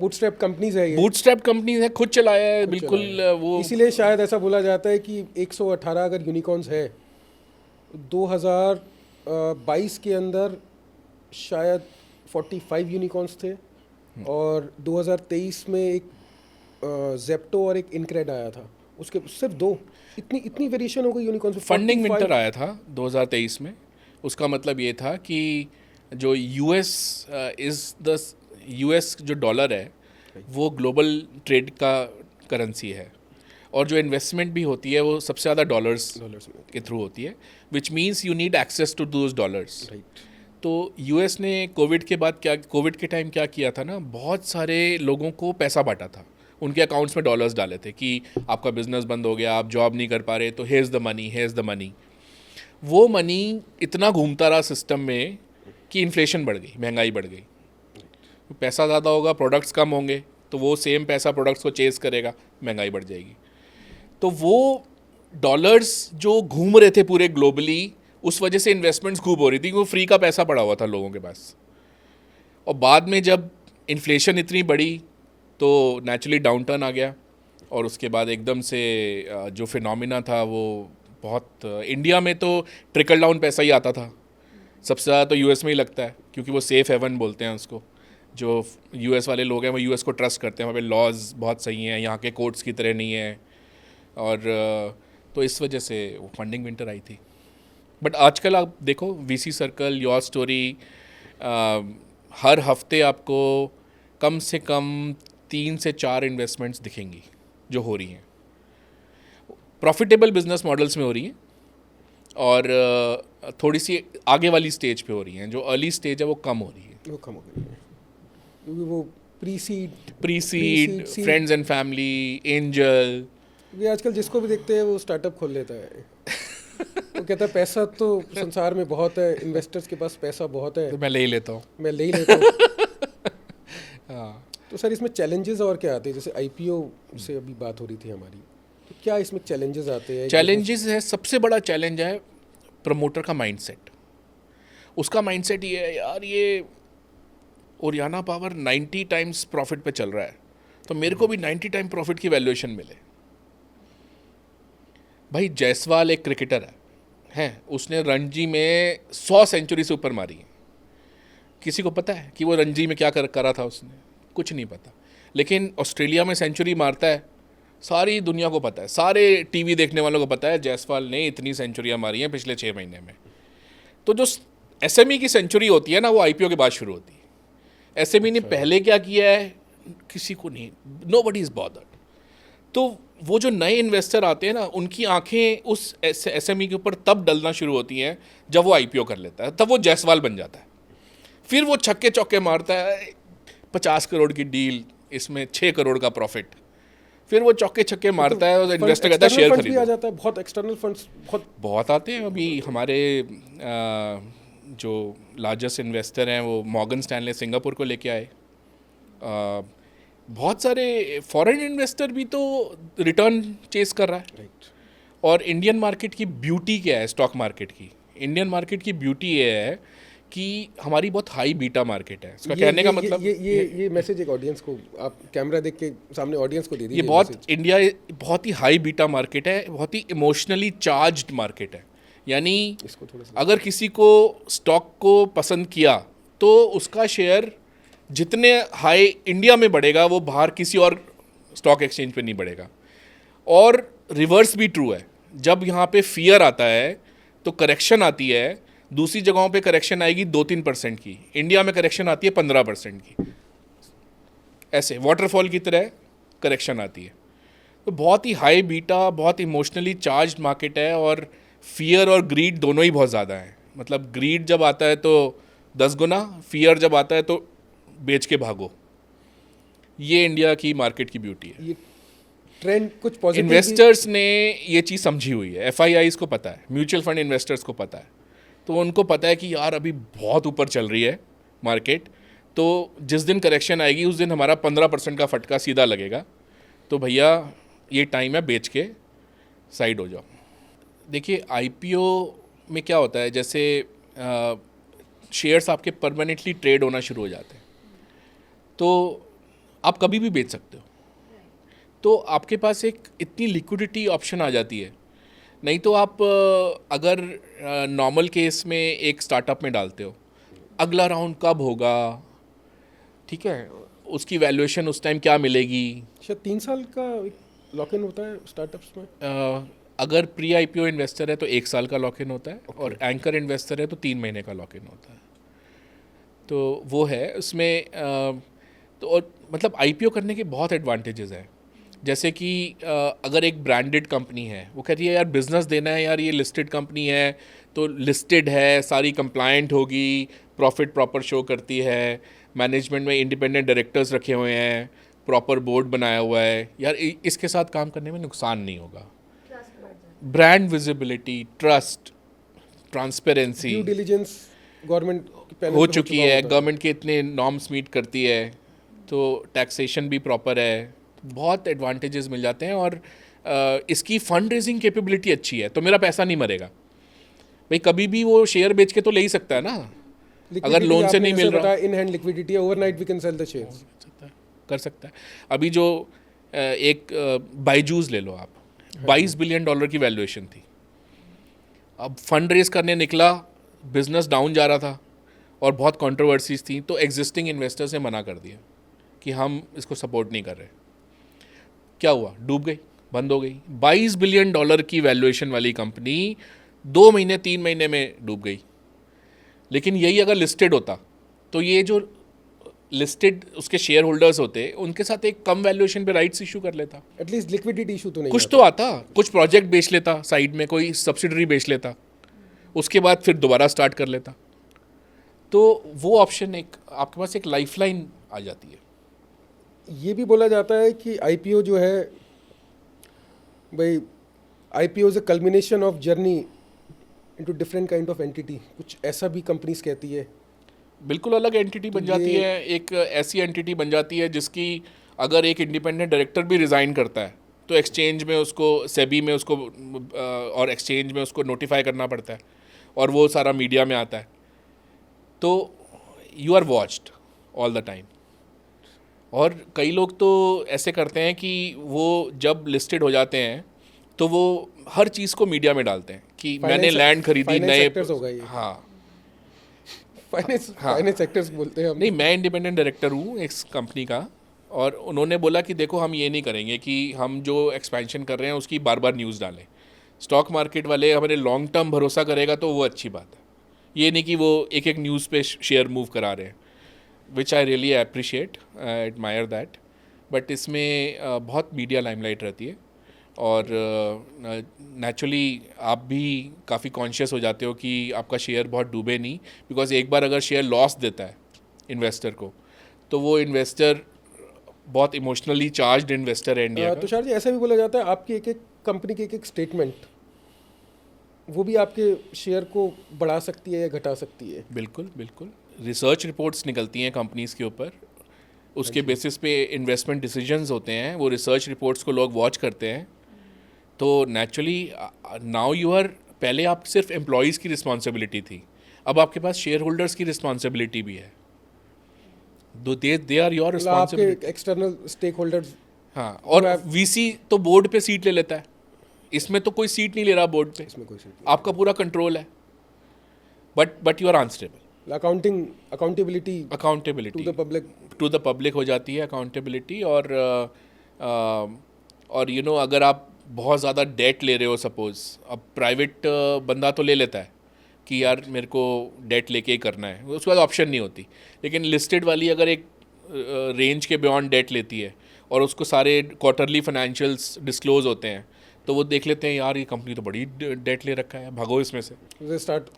बूटस्ट्रैप कंपनीज है ये, बूटस्ट्रैप कंपनीज है, खुद चलाया है बिल्कुल वो। इसीलिए शायद ऐसा बोला जाता है कि 118 अगर यूनिकॉर्न्स है, 2022 के अंदर शायद 45 यूनिकॉर्न्स थे, और 2023 में एक जेप्टो और एक इनक्रेड आया था, उसके सिर्फ 2। इतनी वेरिएशन हो गई यूनिकॉर्न्स में। फंडिंग विंटर आया था 2023 में। उसका मतलब ये था कि जो यूएस जो डॉलर है वो ग्लोबल ट्रेड का करेंसी है, और जो इन्वेस्टमेंट भी होती है वो सबसे ज़्यादा डॉलर्स के थ्रू होती है, which means you need access to those dollars. तो यूएस ने कोविड के टाइम क्या किया था ना, बहुत सारे लोगों को पैसा बांटा था, उनके अकाउंट्स में डॉलर्स डाले थे कि आपका बिजनेस बंद हो गया, आप जॉब नहीं कर पा रहे, तो हेज़ द मनी। वो मनी इतना घूमता रहा सिस्टम में कि इन्फ्लेशन बढ़ गई, महंगाई बढ़ गई। पैसा ज़्यादा होगा, प्रोडक्ट्स कम होंगे, तो वो सेम पैसा प्रोडक्ट्स को चेज़ करेगा, महंगाई बढ़ जाएगी। तो वो डॉलर्स जो घूम रहे थे पूरे ग्लोबली, उस वजह से इन्वेस्टमेंट्स खूब हो रही थी, क्योंकि फ्री का पैसा पड़ा हुआ था लोगों के पास। और बाद में जब इन्फ्लेशन इतनी बढ़ी तो नेचुरली डाउनटर्न आ गया, और उसके बाद एकदम से जो फिनोमिना था वो बहुत इंडिया में तो ट्रिकल डाउन पैसा ही आता था सबसे ज़्यादा, तो यूएस में ही लगता है, क्योंकि वो सेफ़ हेवन बोलते हैं उसको। जो यूएस वाले लोग हैं वो यूएस को ट्रस्ट करते हैं, वहाँ पे लॉज बहुत सही हैं, यहाँ के कोर्ट्स की तरह नहीं है, और तो इस वजह से वो फंडिंग विंटर आई थी। बट आजकल आप देखो वीसी सर्कल, योर स्टोरी, हर हफ्ते आपको कम से कम 3 से 4 इन्वेस्टमेंट्स दिखेंगी जो हो रही हैं, प्रॉफिटेबल बिजनेस मॉडल्स में हो रही हैं, और थोड़ी सी आगे वाली स्टेज पे हो रही हैं। जो अर्ली स्टेज है वो कम हो रही है, वो कम हो गई है, क्योंकि वो pre seed, friends and family, angel, ये आजकल जिसको भी देखते हैं वो स्टार्टअप खोल लेता है। वो कहता है पैसा तो संसार में बहुत है, इन्वेस्टर्स के पास पैसा बहुत है, तो मैं ले ही लेता हूँ। मैं ले ही लेता हूँ। हाँ, तो सर इसमें चैलेंजेस और क्या आते हैं? जैसे आईपीओ से अभी बात हो रही थी हमारी, तो क्या इसमें चैलेंजेस आते हैं? चैलेंजेस है, सबसे बड़ा चैलेंज है प्रमोटर का माइंडसेट। उसका माइंडसेट ये है, यार ये ओरियाना पावर 90 टाइम्स प्रॉफिट पे चल रहा है, तो मेरे को भी 90 टाइम प्रॉफिट की वैल्यूएशन मिले। भाई जायसवाल एक क्रिकेटर है, उसने रणजी में 100 सेंचुरी से ऊपर मारी है। किसी को पता है कि वो रणजी में क्या करा था उसने? कुछ नहीं पता। लेकिन ऑस्ट्रेलिया में सेंचुरी मारता है, सारी दुनिया को पता है, सारे टीवी देखने वालों को पता है जायसवाल ने इतनी सेंचुरियां मारी हैं पिछले 6 महीने में। तो जो एसएमई की सेंचुरी होती है ना, वो आईपीओ के बाद शुरू होती है। एसएमई ने पहले क्या किया है किसी को नहीं, नोबडी इज बॉदर्ड। तो वो जो नए इन्वेस्टर आते हैं ना, उनकी आंखें उस एसएमई के ऊपर तब डलना शुरू होती हैं जब वो आईपीओ कर लेता है, तब वो जायसवाल बन जाता है। फिर वो छक्के चौके मारता है, 50 करोड़ की डील, इसमें 6 करोड़ का प्रॉफिट। फिर वो चौके छक्के मारता है और इन्वेस्टर कहता है शेयर भी आ खरीदो। जाता है, बहुत एक्सटर्नल फंड्स बहुत आते हैं। अभी हमारे जो लार्जेस्ट इन्वेस्टर हैं वो मॉर्गन स्टैनले सिंगापुर को लेके आए। बहुत सारे फॉरेन इन्वेस्टर भी तो रिटर्न चेस कर रहा है। राइट। और इंडियन मार्केट की ब्यूटी क्या है? स्टॉक मार्केट की, इंडियन मार्केट की ब्यूटी ये है कि हमारी बहुत हाई बीटा मार्केट है। इसका कहने का मतलब ये मैसेज एक ऑडियंस को, आप कैमरा देख के सामने ऑडियंस को दे दीजिए। ये बहुत इंडिया बहुत ही हाई बीटा मार्केट है, बहुत ही इमोशनली चार्ज्ड मार्केट है। यानी इसको थोड़ा सा, अगर किसी को स्टॉक को पसंद किया तो उसका शेयर जितने हाई इंडिया में बढ़ेगा वो बाहर किसी और स्टॉक एक्सचेंज पे नहीं बढ़ेगा। और रिवर्स भी ट्रू है, जब यहाँ पे फियर आता है तो करेक्शन आती है, दूसरी जगहों पे करेक्शन आएगी 2-3% की, इंडिया में करेक्शन आती है 15% की। ऐसे वाटरफॉल की तरह करेक्शन आती है। तो बहुत ही हाई बीटा, बहुत इमोशनली चार्ज्ड मार्केट है, और फियर और ग्रीड दोनों ही बहुत ज़्यादा है। मतलब ग्रीड जब आता है तो 10 गुना, फियर जब आता है तो बेच के भागो। ये इंडिया की मार्केट की ब्यूटी है। ये ट्रेंड कुछ पॉजिटिव इन्वेस्टर्स ने ये चीज़ समझी हुई है, एफआईआईज़ को पता है, म्यूचुअल फंड इन्वेस्टर्स को पता है। तो उनको पता है कि यार अभी बहुत ऊपर चल रही है मार्केट, तो जिस दिन करेक्शन आएगी उस दिन हमारा 15% का फटका सीधा लगेगा। तो भैया ये टाइम है, बेच के साइड हो जाओ। देखिए आईपीओ में क्या होता है, जैसे शेयर्स आपके परमानेंटली ट्रेड होना शुरू हो जाते हैं, तो आप कभी भी बेच सकते हो। तो आपके पास एक इतनी लिक्विडिटी ऑप्शन आ जाती है। नहीं तो आप अगर नॉर्मल केस में एक स्टार्टअप में डालते हो, अगला राउंड कब होगा, ठीक है, उसकी वैल्यूएशन उस टाइम क्या मिलेगी। शायद 3 साल का लॉक इन होता है स्टार्टअप्स में। अगर प्री आईपीओ इन्वेस्टर है तो 1 साल का लॉक इन होता है, और एंकर इन्वेस्टर है तो 3 महीने का लॉक इन होता है। तो वो है उसमें तो और मतलब आईपीओ करने के बहुत एडवांटेजेस हैं। जैसे कि अगर एक ब्रांडेड कंपनी है, वो कहती है यार बिज़नेस देना है, यार ये लिस्टेड कंपनी है तो लिस्टेड है, सारी कंप्लायंट होगी, प्रॉफिट प्रॉपर शो करती है, मैनेजमेंट में इंडिपेंडेंट डायरेक्टर्स रखे हुए हैं, प्रॉपर बोर्ड बनाया हुआ है, यार इसके साथ काम करने में नुकसान नहीं होगा। Brand visibility, trust, transparency, due diligence government हो चुकी है, गवर्नमेंट के इतने नॉर्म्स मीट करती है, तो टैक्सेशन भी प्रॉपर है, बहुत एडवांटेजेस मिल जाते हैं। और इसकी फंड रेजिंग कैपेबिलिटी अच्छी है, तो मेरा पैसा नहीं मरेगा। भाई कभी भी वो शेयर बेच के तो ले ही सकता है ना, अगर लोन से नहीं मिल रहा। इन हैंड लिक्विडिटी है, overnight we can sell the shares. कर सकता है। अभी जो एक बायजूस ले लो आप, $22 बिलियन की वैल्यूएशन थी। अब फंड रेज करने निकला, बिजनेस डाउन जा रहा था और बहुत कंट्रोवर्सीज थी, तो एग्जिस्टिंग इन्वेस्टर्स ने मना कर दिया कि हम इसको सपोर्ट नहीं कर रहे। क्या हुआ? डूब गई, बंद हो गई। $22 बिलियन की वैल्यूएशन वाली कंपनी 2 महीने 3 महीने में डूब गई। लेकिन यही अगर लिस्टेड होता तो ये जो लिस्टेड उसके शेयर होल्डर्स होते, उनके साथ एक कम वैल्यूएशन पे राइट्स इशू कर लेता, एटलीस्ट लिक्विडिटी इशू तो नहीं कुछ तो आता, कुछ प्रोजेक्ट बेच लेता, साइड में कोई सब्सिडरी बेच लेता, उसके बाद फिर दोबारा स्टार्ट कर लेता। तो वो ऑप्शन एक आपके पास एक लाइफलाइन आ जाती है। ये भी बोला जाता है कि आईपीओ जो है भाई IPO is a culmination of journey into different kind of entity, कुछ ऐसा भी कंपनीज कहती है। बिल्कुल अलग एंटिटी बन जाती है, एक ऐसी एंटिटी बन जाती है जिसकी अगर एक इंडिपेंडेंट डायरेक्टर भी रिज़ाइन करता है तो एक्सचेंज में उसको, सेबी में उसको और एक्सचेंज में उसको नोटिफाई करना पड़ता है और वो सारा मीडिया में आता है। तो you are watched all the time. और कई लोग तो ऐसे करते हैं कि वो जब लिस्टेड हो जाते हैं तो वो हर चीज़ को मीडिया में डालते हैं कि मैंने लैंड खरीदी, नए। सेक्टर्स होगा ये। हाँ फाइनेंस सेक्टर्स बोलते हैं हम। नहीं, मैं इंडिपेंडेंट डायरेक्टर हूँ एक कंपनी का, और उन्होंने बोला कि देखो हम ये नहीं करेंगे कि हम जो एक्सपेंशन कर रहे हैं उसकी बार बार न्यूज़ डालें। स्टॉक मार्केट वाले हमारे लॉन्ग टर्म भरोसा करेगा तो वो अच्छी बात है, ये नहीं कि वो एक एक न्यूज़ पे शेयर मूव करा रहे हैं, which I really appreciate, admire that. But इसमें बहुत मीडिया लाइमलाइट रहती है और नेचुरली आप भी काफ़ी कॉन्शियस हो जाते हो कि आपका शेयर बहुत डूबे नहीं, बिकॉज एक बार अगर शेयर लॉस देता है इन्वेस्टर को तो वो इन्वेस्टर बहुत इमोशनली चार्ज्ड इन्वेस्टर है इंडिया का। तुषार जी, ऐसा भी बोला जाता है आपकी एक एक कंपनी की एक एक स्टेटमेंट वो भी आपके शेयर को बढ़ा सकती है या घटा सकती है। बिल्कुल बिल्कुल, रिसर्च रिपोर्ट्स निकलती हैं कंपनीज के ऊपर, उसके बेसिस पे इन्वेस्टमेंट डिसीजंस होते हैं, वो रिसर्च रिपोर्ट्स को लोग वॉच करते हैं। तो नेचुरली नाउ यू आर, पहले आप सिर्फ एम्प्लॉयज़ की रिस्पॉन्सिबिलिटी थी, अब आपके पास शेयर होल्डर्स की रिस्पॉन्सिबिलिटी भी है। They are your responsibility. आपके एक्सटर्नल स्टेक होल्डर्स। हाँ, और वीसी तो बोर्ड पे सीट ले लेता है, इसमें तो कोई सीट नहीं ले रहा बोर्ड पे, इसमें कोई सीट आपका पूरा कंट्रोल है, but you are answerable. Accountability accountability to the public to the public हो जाती है, अकाउंटेबिलिटी। और यू नो अगर आप बहुत ज़्यादा डेट ले रहे हो, सपोज़ अब प्राइवेट बंदा तो ले लेता है कि यार मेरे को डेट लेके ही करना है, उसके बाद ऑप्शन नहीं होती। लेकिन लिस्टेड वाली अगर एक रेंज के बियॉन्ड डेट लेती है और उसको सारे क्वार्टरली फाइनेंशियल्स डिस्क्लोज होते हैं तो वो देख लेते हैं यार ये कंपनी तो बड़ी डेट ले रखा है, भागो इसमें से। they start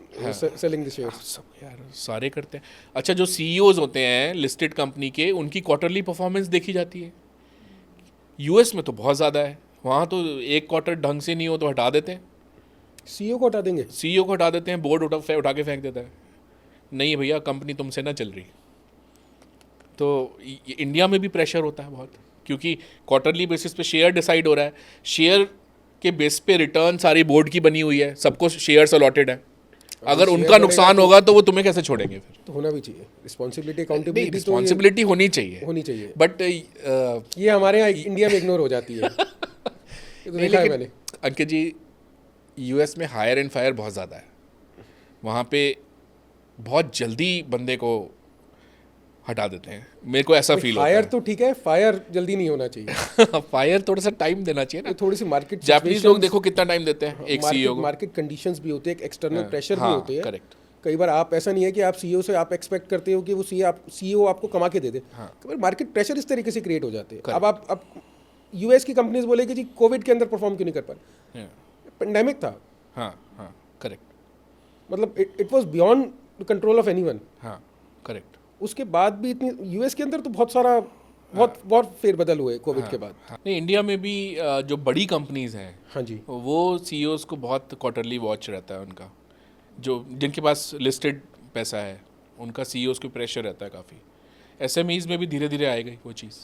selling the shares। सब यार सारे करते हैं। अच्छा, जो सीईओज होते हैं लिस्टेड कंपनी के, उनकी क्वार्टरली परफॉर्मेंस देखी जाती है। यूएस में तो बहुत ज़्यादा है, वहाँ तो एक क्वार्टर ढंग से नहीं हो तो हटा देते हैं, सीईओ को हटा देंगे। सीईओ को हटा देते हैं, बोर्ड उठा के फेंक देता है, नहीं भैया कंपनी तुमसे ना चल रही। तो इंडिया में भी प्रेशर होता है बहुत, क्योंकि क्वार्टरली बेसिस पे शेयर डिसाइड हो रहा है, शेयर के बेस पे रिटर्न सारी बोर्ड की बनी हुई है, सबको शेयर्स अलॉटेड है। अगर उनका नुकसान होगा तो वो तुम्हें कैसे छोड़ेंगे फिर? तो होना भी चाहिए रिस्पॉन्सिबिलिटी, अकाउंटेबिलिटी। रिस्पॉन्सिबिलिटी होनी चाहिए बट ये हमारे यहाँ इंडिया में इग्नोर हो जाती है। ये तो देखा है मैंने। अंकित जी, यूएस में हायर एंड फायर बहुत ज़्यादा है, वहाँ पे बहुत जल्दी बंदे को हटा देते हैं, मेरे को ऐसा फील होता है। फायर तो ठीक है, फायर जल्दी नहीं होना चाहिए। फायर थोड़ा सा टाइम देना चाहिए ना, थोड़ी सी मार्केट। जापानीज लोग देखो कितना टाइम देते हैं एक सीईओ को। मार्केट कंडीशंस भी होते हैं, एक्सटर्नल प्रेशर भी होते हैं। करेक्ट। कई बार आप ऐसा नहीं है कि आप सीईओ से आप एक्सपेक्ट करते हो कि वो सीईओ आपको कमा के दे दे। कई बार मार्केट प्रेशर इस तरीके से क्रिएट हो जाते हैं। अब यूएस की कंपनीज बोले कि जी कोविड के अंदर परफॉर्म क्यों नहीं कर पाए, पेंडेमिक था। हाँ हाँ करेक्ट, मतलब it was beyond control of anyone. हाँ करेक्ट। उसके बाद भी इतनी यूएस के अंदर तो बहुत फेरबदल हुए कोविड के बाद। नहीं, इंडिया में भी जो बड़ी कंपनीज हैं, हाँ जी, वो सीईओज को बहुत क्वार्टरली वॉच रहता है उनका, जो जिनके पास लिस्टेड पैसा है उनका सीईओज को प्रेशर रहता है काफ़ी। एसएमईज में भी धीरे धीरे आएगी वो चीज़,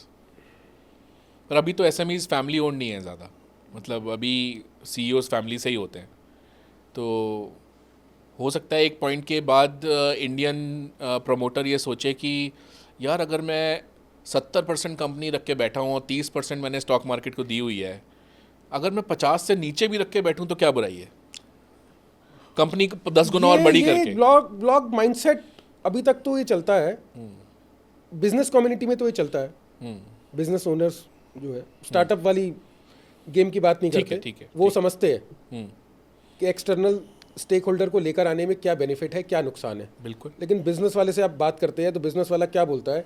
पर अभी तो एसएमईज फैमिली ओन्ड नहीं है ज़्यादा, मतलब अभी सीईओज फैमिली से ही होते हैं। तो हो सकता है एक पॉइंट के बाद इंडियन प्रमोटर ये सोचे कि यार अगर मैं 70% कंपनी रख के बैठा हूँ और 30% मैंने स्टॉक मार्केट को दी हुई है, अगर मैं 50 से नीचे भी रख के बैठूँ तो क्या बुराई है, कंपनी को 10 गुना और बड़ी करके। ब्लॉग माइंडसेट अभी तक तो ये चलता है, बिजनेस कम्युनिटी में तो ये चलता है। बिजनेस ओनर्स जो है स्टार्टअप वाली गेम की बात नहीं करते, ठीक है, वो समझते हैं कि एक्सटर्नल स्टेक होल्डर को लेकर आने में क्या बेनिफिट है, क्या नुकसान है। बिल्कुल। लेकिन बिजनेस वाले से आप बात करते हैं तो बिजनेस वाला क्या बोलता है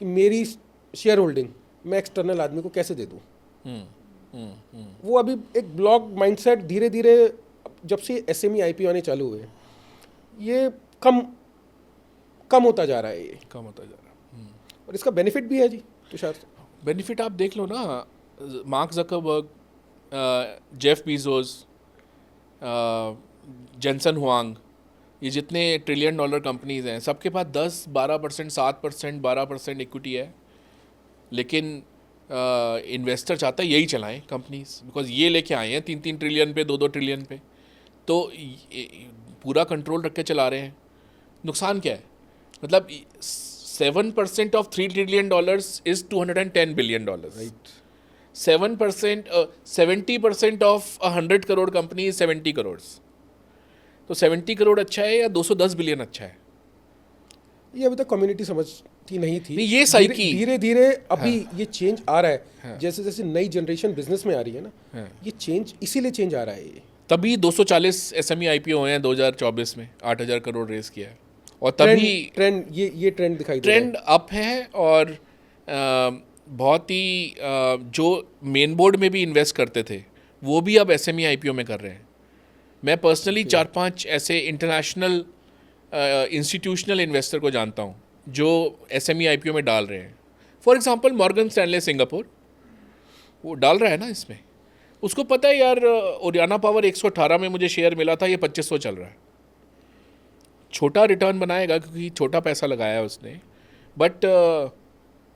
कि मेरी शेयर होल्डिंग मैं एक्सटर्नल आदमी को कैसे दे दूँ। वो अभी एक ब्लॉग माइंडसेट धीरे धीरे जब से एसएमई आईपीओ आने चालू हुए ये कम होता जा रहा है, ये कम होता जा रहा है। और इसका बेनिफिट भी है जी तुषार। बेनिफिट आप देख लो ना, Mark Zuckerberg Jeff Bezos, Jensen Huang, ये जितने ट्रिलियन डॉलर कंपनीज हैं सबके पास 10-12%, 7%, 12% इक्विटी है, लेकिन इन्वेस्टर चाहता है यही चलाएं कंपनीज, बिकॉज ये लेके आए हैं 3-3 ट्रिलियन पे, 2-2 ट्रिलियन पे, तो पूरा कंट्रोल रख के चला रहे हैं। नुकसान क्या है? मतलब 7% of $3 trillion is $210 billion. Right. 7%, 70% of 100 crore company is 70 crore. तो 70 करोड़ अच्छा है या 210 बिलियन अच्छा है? ये अभी तक कम्युनिटी समझती नहीं थी। नहीं, ये साइकी धीरे धीरे अभी ये चेंज आ रहा है। जैसे जैसे नई जनरेशन बिजनेस में आ रही है ना, ये चेंज इसीलिए चेंज आ रहा है। ये तभी 240 एसएमई आईपीओ हुए हैं 2024 में, 8,000 करोड़ रेस किया है, और तभी ट्रेंड ये ट्रेंड दिखाई दे रहा है। ट्रेंड अप है। और बहुत ही जो मेन बोर्ड में भी इन्वेस्ट करते थे वो भी अब एसएमई आईपीओ में कर रहे हैं। मैं पर्सनली 4-5 ऐसे इंटरनेशनल इंस्टीट्यूशनल इन्वेस्टर को जानता हूँ जो एसएमई आईपीओ में डाल रहे हैं। For example Morgan Stanley Singapore, वो डाल रहा है ना इसमें। उसको पता है यार, ओरियाना पावर 118 में मुझे शेयर मिला था, ये 2500 चल रहा है। छोटा रिटर्न बनाएगा क्योंकि छोटा पैसा लगाया है उसने, but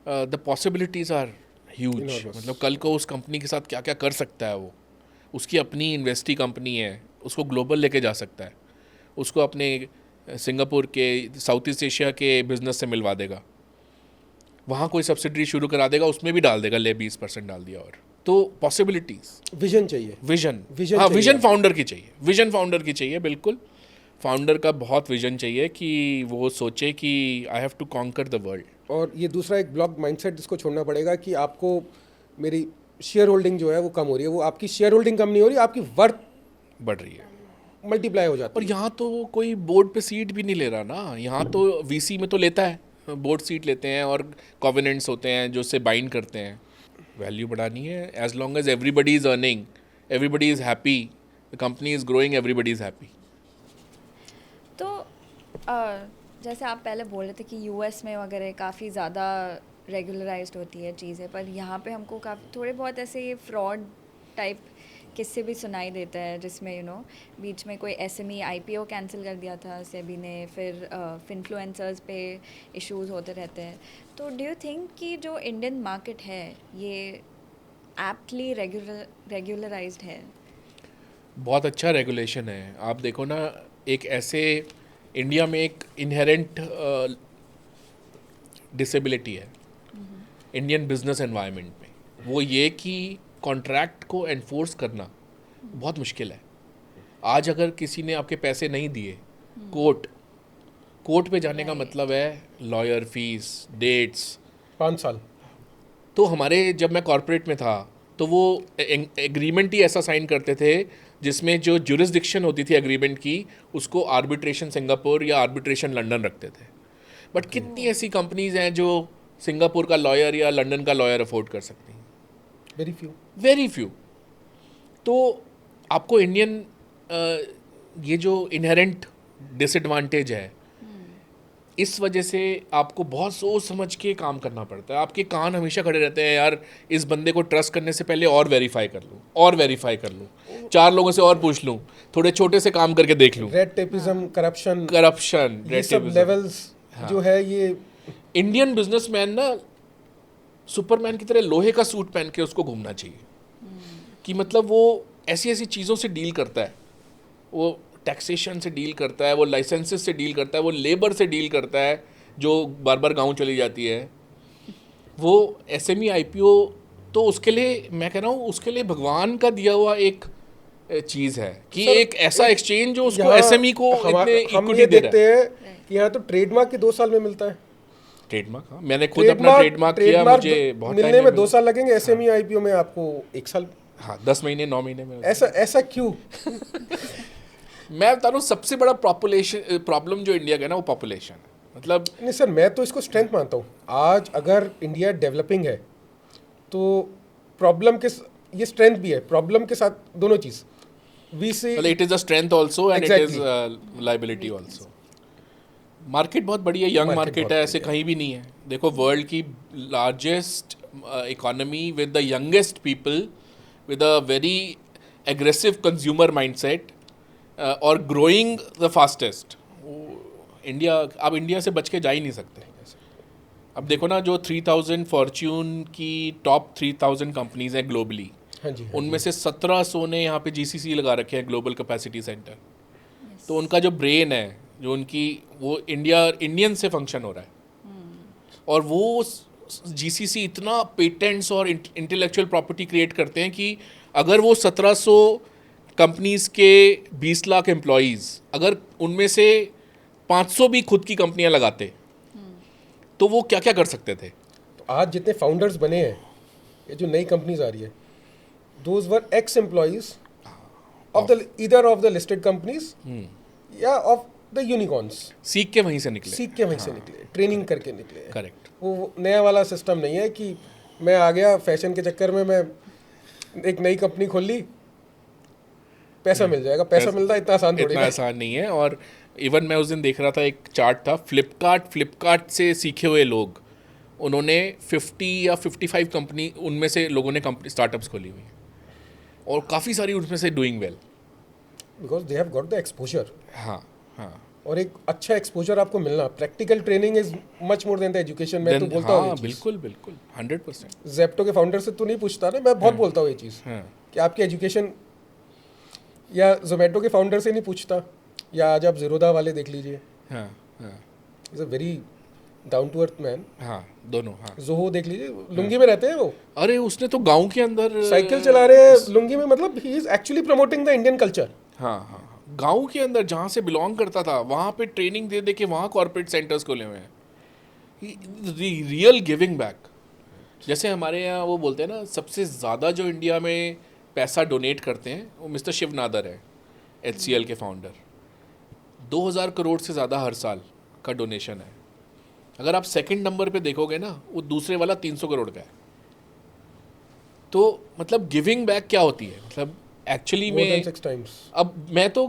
the possibilities are huge. मतलब कल को उस कंपनी के साथ क्या क्या कर सकता है वो। उसकी अपनी इन्वेस्टी कंपनी है, उसको ग्लोबल लेके जा सकता है, उसको अपने सिंगापुर के, साउथ ईस्ट एशिया के बिजनेस से मिलवा देगा, वहाँ कोई सब्सिडरी शुरू करा देगा, उसमें भी डाल देगा, ले 20% डाल दिया। और तो पॉसिबिलिटीज़, विजन चाहिए। विजन चाहिए। विजन फाउंडर की चाहिए, विजन फाउंडर की चाहिए, बिल्कुल। फाउंडर का बहुत विजन चाहिए कि वो सोचे कि I have to conquer the world. और ये दूसरा एक ब्लॉक माइंडसेट जिसको छोड़ना पड़ेगा कि आपको मेरी शेयर होल्डिंग जो है वो कम हो रही है, वो आपकी शेयर होल्डिंग कम नहीं हो रही, आपकी वर्थ बढ़ रही है, मल्टीप्लाई हो जाती और यहाँ तो कोई बोर्ड पे सीट भी नहीं ले रहा ना। यहाँ तो वीसी में तो लेता है, बोर्ड सीट लेते हैं और कॉवेनेंट्स होते हैं जो उससे बाइंड करते हैं। वैल्यू बढ़ानी है, as long as everybody is earning, everybody is happy, the company is growing, everybody is happy. तो जैसे आप पहले बोल रहे थे कि यूएस में वगैरह काफ़ी ज़्यादा रेगुलराइज्ड होती है चीज़ें, पर यहाँ पे हमको काफ़ी थोड़े बहुत ऐसे फ्रॉड टाइप किस्से भी सुनाई देता है, जिसमें बीच में कोई एसएमई आईपीओ कैंसिल कर दिया था सेबी ने, फिर इन्फ्लुएंसर्स पे इश्यूज होते रहते हैं। तो डू यू थिंक कि जो इंडियन मार्केट है ये एप्टली रेगुलराइज्ड है? बहुत अच्छा रेगुलेशन है। आप देखो ना, एक ऐसे इंडिया में एक इनहेरेंट डिसेबिलिटी है इंडियन बिजनेस एनवायरनमेंट में, वो ये कि कॉन्ट्रैक्ट को एनफोर्स करना बहुत मुश्किल है। आज अगर किसी ने आपके पैसे नहीं दिए, कोर्ट पे जाने का मतलब है लॉयर फीस, डेट्स, 5 साल। तो हमारे, जब मैं कॉर्पोरेट में था तो वो एग्रीमेंट ही ऐसा साइन करते थे जिसमें जो जुरिस्डिक्शन होती थी एग्रीमेंट की, उसको आर्बिट्रेशन सिंगापुर या आर्बिट्रेशन लंदन रखते थे। बट कितनी ऐसी कंपनीज हैं जो सिंगापुर का लॉयर या लंदन का लॉयर अफोर्ड कर सकती हैं? Very few. तो आपको इंडियन ये जो इनहेरेंट डिसएडवांटेज है, इस वजह से आपको बहुत सोच समझ के काम करना पड़ता है। आपके कान हमेशा खड़े रहते हैं, यार इस बंदे को ट्रस्ट करने से पहले और वेरीफाई कर लूँ, 4 लोगों से और पूछ लूँ, थोड़े छोटे से काम करके देख लूँ। रेड टेपिज्म, करप्शन, ये सब लेवल्स जो है, ये इंडियन बिजनेसमैन ना सुपरमैन की तरह लोहे का सूट पहन के उसको घूमना चाहिए। कि मतलब वो ऐसी ऐसी चीज़ों से डील करता है, वो टैक्सेशन से डील करता है, वो लाइसेंसेस से डील करता है, वो लेबर से डील करता है जो बार बार गांव चली जाती है। वो एसएमई आईपीओ तो उसके लिए, मैं कह रहा हूँ, उसके लिए भगवान का दिया हुआ एक चीज़ है कि एक ऐसा एक्सचेंज जो उसको एसएमई को इतने इक्विटी दे रहा है। कि यहाँ तो ट्रेडमार्क के 2 साल में मिलता है। ट्रेडमार्क, हाँ, मैंने खुद अपना ट्रेडमार्क किया, मुझे बहुत मिलने में 2 साल लगेंगे, एसएमई आईपीओ में आपको 1 साल, हाँ 10 महीने 9 महीने में। ऐसा क्यों? मैं बता रहा हूँ, सबसे बड़ा प्रॉब्लम जो इंडिया का है ना, वो पॉपुलेशन है। मतलब नहीं सर, मैं तो इसको स्ट्रेंथ मानता हूँ। आज अगर इंडिया डेवलपिंग है तो प्रॉब्लम के, ये स्ट्रेंथ भी है, प्रॉब्लम के साथ दोनों चीज़। We see it is a strength also and it is liability also. Market बहुत बड़ी है, यंग मार्केट है, ऐसे कहीं भी नहीं है। देखो, वर्ल्ड की largest economy with the youngest people with a very aggressive consumer mindset और growing the fastest. इंडिया, अब इंडिया से बच के जा ही नहीं सकते. अब देखो ना, जो 3000 फॉर्च्यून की टॉप 3000 कंपनीज हैं ग्लोबली, हाँ जी, उनमें से 1700 ने यहाँ पे जीसीसी लगा रखे हैं, ग्लोबल कैपेसिटी सेंटर. तो उनका जो ब्रेन है, जो उनकी, वो इंडियन से फंक्शन हो रहा है. और वो जीसीसी इतना पेटेंट्स और इंटेलेक्चुअल प्रॉपर्टी क्रिएट करते हैं कि अगर वो 1700 कंपनीज के 20 लाख एम्प्लॉयज़, अगर उनमें से 500 भी खुद की कंपनियां लगाते, तो वो क्या क्या कर सकते थे. तो आज जितने फाउंडर्स बने हैं, ये जो नई कंपनीज आ रही है, those were x employees of the either of the listed companies या ऑफ द यूनिकॉर्न्स. सीख के वहीं से निकले. ट्रेनिंग करके निकले. करेक्ट. वो नया वाला सिस्टम नहीं है कि मैं आ गया फैशन के चक्कर में, मैं एक नई कंपनी खोल ली, पैसा मिल जाएगा. पैसा मिलता है इतना आसान थोड़ी इतना है. आसान नहीं है. और इवन मैं उस दिन देख रहा था, एक चार्ट था, फ्लिपकार्ट से सीखे हुए लोग, उन्होंने 50 या 55 कंपनी, उनमें से लोगों ने कंपनी स्टार्टअप्स खोली हुई हैं और काफ़ी सारी उनमें से doing well. Because they have got the exposure. हाँ हाँ. और एक अच्छा एक्सपोजर आपको मिलना, practical training is much more than the education. मैं तो बोलता हूँ हाँ, बिल्कुल 100%. जेप्टो के फाउंडर से तो नहीं पूछता ना, मैं बहुत बोलता हूँ ये चीज़ हाँ. कि आपकी एजुकेशन, या जोमेटो के फाउंडर से नहीं पूछता, या आज आप जीरोदा वाले देख लीजिए, हाँ हाँ is a very down to earth man. हाँ, दोनों. हाँ. जोहो देख लीजिए, लुंगी में रहते हैं वो, अरे उसने तो गांव के अंदर साइकिल चला रहे हैं लुंगी में. मतलब he is actually promoting the Indian culture. हाँ हाँ. गांव के अंदर जहाँ से बिलोंग करता था, वहाँ पे ट्रेनिंग दे दे के वहाँ कॉर्पोरेट सेंटर्स खोले हुए हैं. Real giving back. जैसे हमारे यहाँ वो बोलते हैं ना, सबसे ज़्यादा जो इंडिया में पैसा डोनेट करते हैं वो मिस्टर शिव नादर है, HCL के फाउंडर. 2000 करोड़ से ज़्यादा हर साल का डोनेशन है. अगर आप सेकंड नंबर पे देखोगे ना, वो दूसरे वाला 300 करोड़ का है. तो मतलब गिविंग बैक क्या होती है, मतलब एक्चुअली में. 6 times. अब मैं तो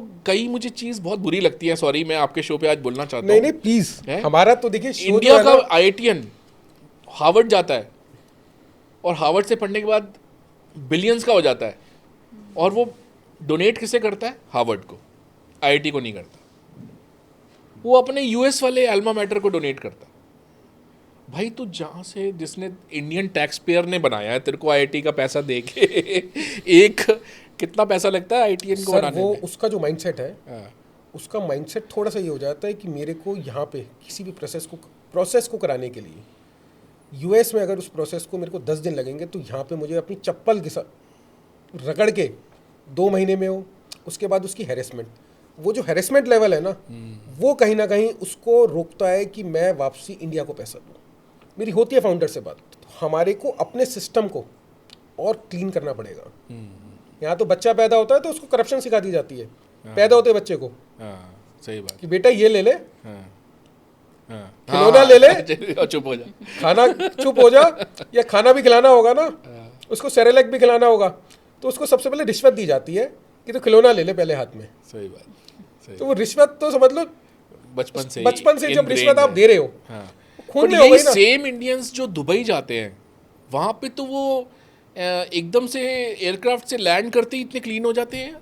मुझे चीज़ बहुत बुरी लगती है, सॉरी, मैं आपके शो पे आज बोलना चाहता नहीं हूँ. नहीं प्लीज, है? हमारा तो देखिए show इंडिया जो है का ना, IITian हार्वर्ड जाता है और हार्वर्ड से पढ़ने के बाद बिलियंस का हो जाता है, और वो डोनेट किसे करता है? हार्वर्ड को. IIT को नहीं करता. वो अपने US वाले अल्मा मैटर को डोनेट करता है. भाई तू जहाँ से, जिसने इंडियन टैक्स पेयर ने बनाया है, तेरे को IIT का पैसा दे के एक कितना पैसा लगता है IITian को सर बनाने वो में? उसका जो माइंडसेट है, हाँ. उसका माइंडसेट थोड़ा सा ये हो जाता है कि मेरे को यहाँ पे किसी भी प्रोसेस को कराने के लिए, US में अगर उस प्रोसेस को मेरे को 10 दिन लगेंगे, तो यहाँ पे मुझे अपनी चप्पल के साथ रगड़ के 2 महीने में हो. उसके बाद उसकी हैरेसमेंट, वो जो हैरेसमेंट लेवल है ना, वो कहीं ना कहीं उसको रोकता है कि मैं वापसी इंडिया को पैसा दूँ. मेरी होती है फाउंडर से बात, तो हमारे को अपने सिस्टम को और क्लीन करना पड़ेगा. यहाँ तो बच्चा पैदा होता है तो उसको करप्शन सिखा दी जाती है, पैदा होते बच्चे को, हाँ, सही बात. कि बेटा ये ले ले, हाँ हाँ. खिलौना ले ले, चुप हो जा. खाना चुप हो जा, या खाना भी खिलाना होगा ना, उसको सेरेलैक भी खिलाना होगा, तो उसको सबसे पहले रिश्वत दी जाती है कि तो खिलौना ले ले पहले हाथ में. सही बात. सही. तो वो रिश्वत तो समझ लो बचपन से जब ingrained रिश्वत आप है. दे रहे हो, हाँ. खून बट में हो यही गई ना. सेम इंडियंस जो दुबई जाते हैं, वहाँ पे तो वो एकदम से एयरक्राफ्ट से लैंड करते ही इतने क्लीन हो जाते हैं.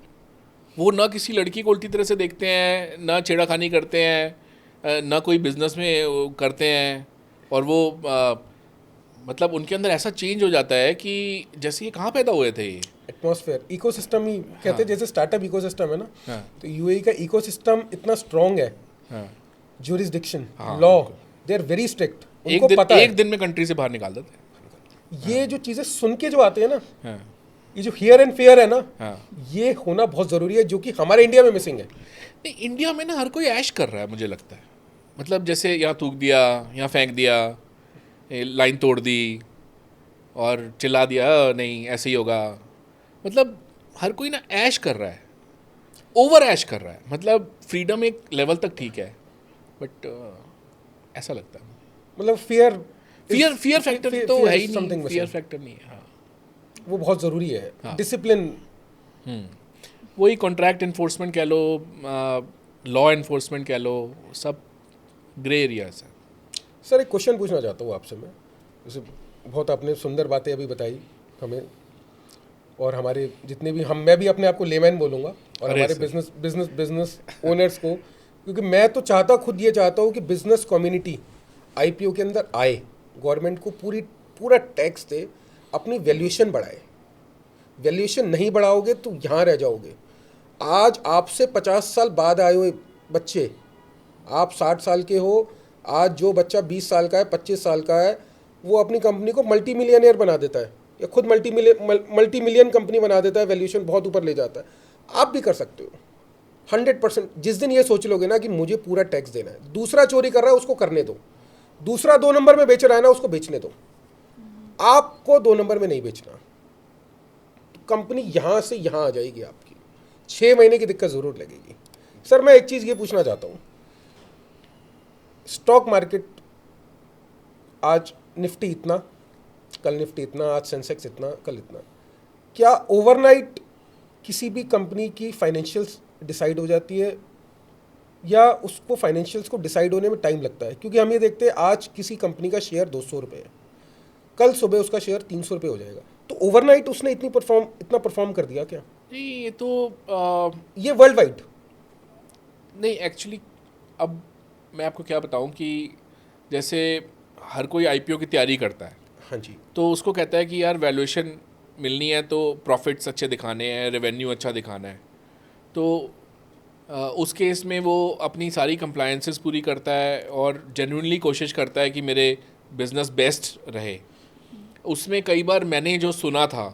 वो ना किसी लड़की को उल्टी तरह से देखते हैं, ना छेड़ाखानी करते हैं, ना कोई बिजनेस में वो करते हैं. और वो मतलब उनके अंदर ऐसा चेंज हो जाता है कि जैसे ये कहाँ पैदा हुए थे. ये एटमॉस्फेयर, इकोसिस्टम ही कहते हैं, जैसे स्टार्टअप इकोसिस्टम है ना, हाँ. तो UAE का इकोसिस्टम इतना स्ट्रांग है. हाँ. ज्यूरिसडिक्शन, हाँ, law, they are very strict. उनको पता एक है दिन में कंट्री से बाहर निकाल देते. ये जो चीज़ें सुन के जो आते हैं ना, हाँ. ये जो हियर एंड फेयर है ना, हाँ. ये होना बहुत ज़रूरी है, जो कि हमारे इंडिया में मिसिंग है. नहीं, इंडिया में ना हर कोई ऐश कर रहा है, मुझे लगता है. मतलब जैसे यहाँ थूक दिया, यहाँ फेंक दिया, लाइन तोड़ दी और चिल्ला दिया, नहीं ऐसे ही होगा. मतलब हर कोई ना ऐश कर रहा है, ओवर ऐश कर रहा है. मतलब फ्रीडम एक लेवल तक ठीक है, बट ऐसा लगता है. मतलब फियर फैक्टर तो है ही नहीं. फियर फैक्टर नहीं है. हाँ. वो बहुत ज़रूरी है. हाँ. डिसिप्लिन, वही कॉन्ट्रैक्ट इन्फोर्समेंट कह लो, लॉ इन्फोर्समेंट कह लो, सब ग्रे एरियाज है. सर एक क्वेश्चन पूछना चाहता हूँ आपसे मैं. जैसे बहुत आपने सुंदर बातें अभी बताई हमें, और हमारे जितने भी मैं भी अपने आप को लेमैन बोलूँगा और अरे हमारे सर। बिजनेस ओनर्स को, क्योंकि मैं तो खुद ये चाहता हूँ कि बिजनेस कम्युनिटी आईपीओ के अंदर आए, गवर्नमेंट को पूरा टैक्स दे, अपनी वैल्यूएशन बढ़ाए। वैल्यूएशन नहीं बढ़ाओगे तो यहाँ रह जाओगे। आज आपसे 50 साल बाद आए हुए बच्चे, आप 60 साल के हो, आज जो बच्चा 20 साल का है, 25 साल का है, वो अपनी कंपनी को मल्टी मिलियनियर बना देता है या खुद मल्टी मिलियन कंपनी बना देता है, वैल्यूएशन बहुत ऊपर ले जाता है। आप भी कर सकते हो 100%। जिस दिन ये सोच लोगे ना कि मुझे पूरा टैक्स देना है, दूसरा चोरी कर रहा है उसको करने दो, दूसरा 2 नंबर में बेच रहा है ना उसको बेचने दो, आपको 2 नंबर में नहीं बेचना। कंपनी यहाँ से यहाँ आ जाएगी आपकी। 6 महीने की दिक्कत ज़रूर लगेगी। सर मैं एक चीज़ ये पूछना चाहता हूँ, स्टॉक मार्केट आज निफ्टी इतना, कल निफ्टी इतना, आज सेंसेक्स इतना, कल इतना, क्या ओवरनाइट किसी भी कंपनी की फाइनेंशियल्स डिसाइड हो जाती है या उसको फाइनेंशियल्स को डिसाइड होने में टाइम लगता है? क्योंकि हम ये देखते हैं आज किसी कंपनी का शेयर 200 रुपये है, कल सुबह उसका शेयर 300 रुपये हो जाएगा, तो ओवरनाइट उसने इतना परफॉर्म कर दिया क्या? नहीं, ये तो ये वर्ल्ड वाइड। नहीं, एक्चुअली अब मैं आपको क्या बताऊं कि जैसे हर कोई आईपीओ की तैयारी करता है, हाँ जी, तो उसको कहता है कि यार वैल्यूएशन मिलनी है तो प्रॉफिट्स अच्छे दिखाने हैं, रेवेन्यू अच्छा दिखाना है, तो उस केस में वो अपनी सारी कंप्लायंसेस पूरी करता है और जेन्युइनली कोशिश करता है कि मेरे बिज़नेस बेस्ट रहे। उसमें कई बार मैंने जो सुना था,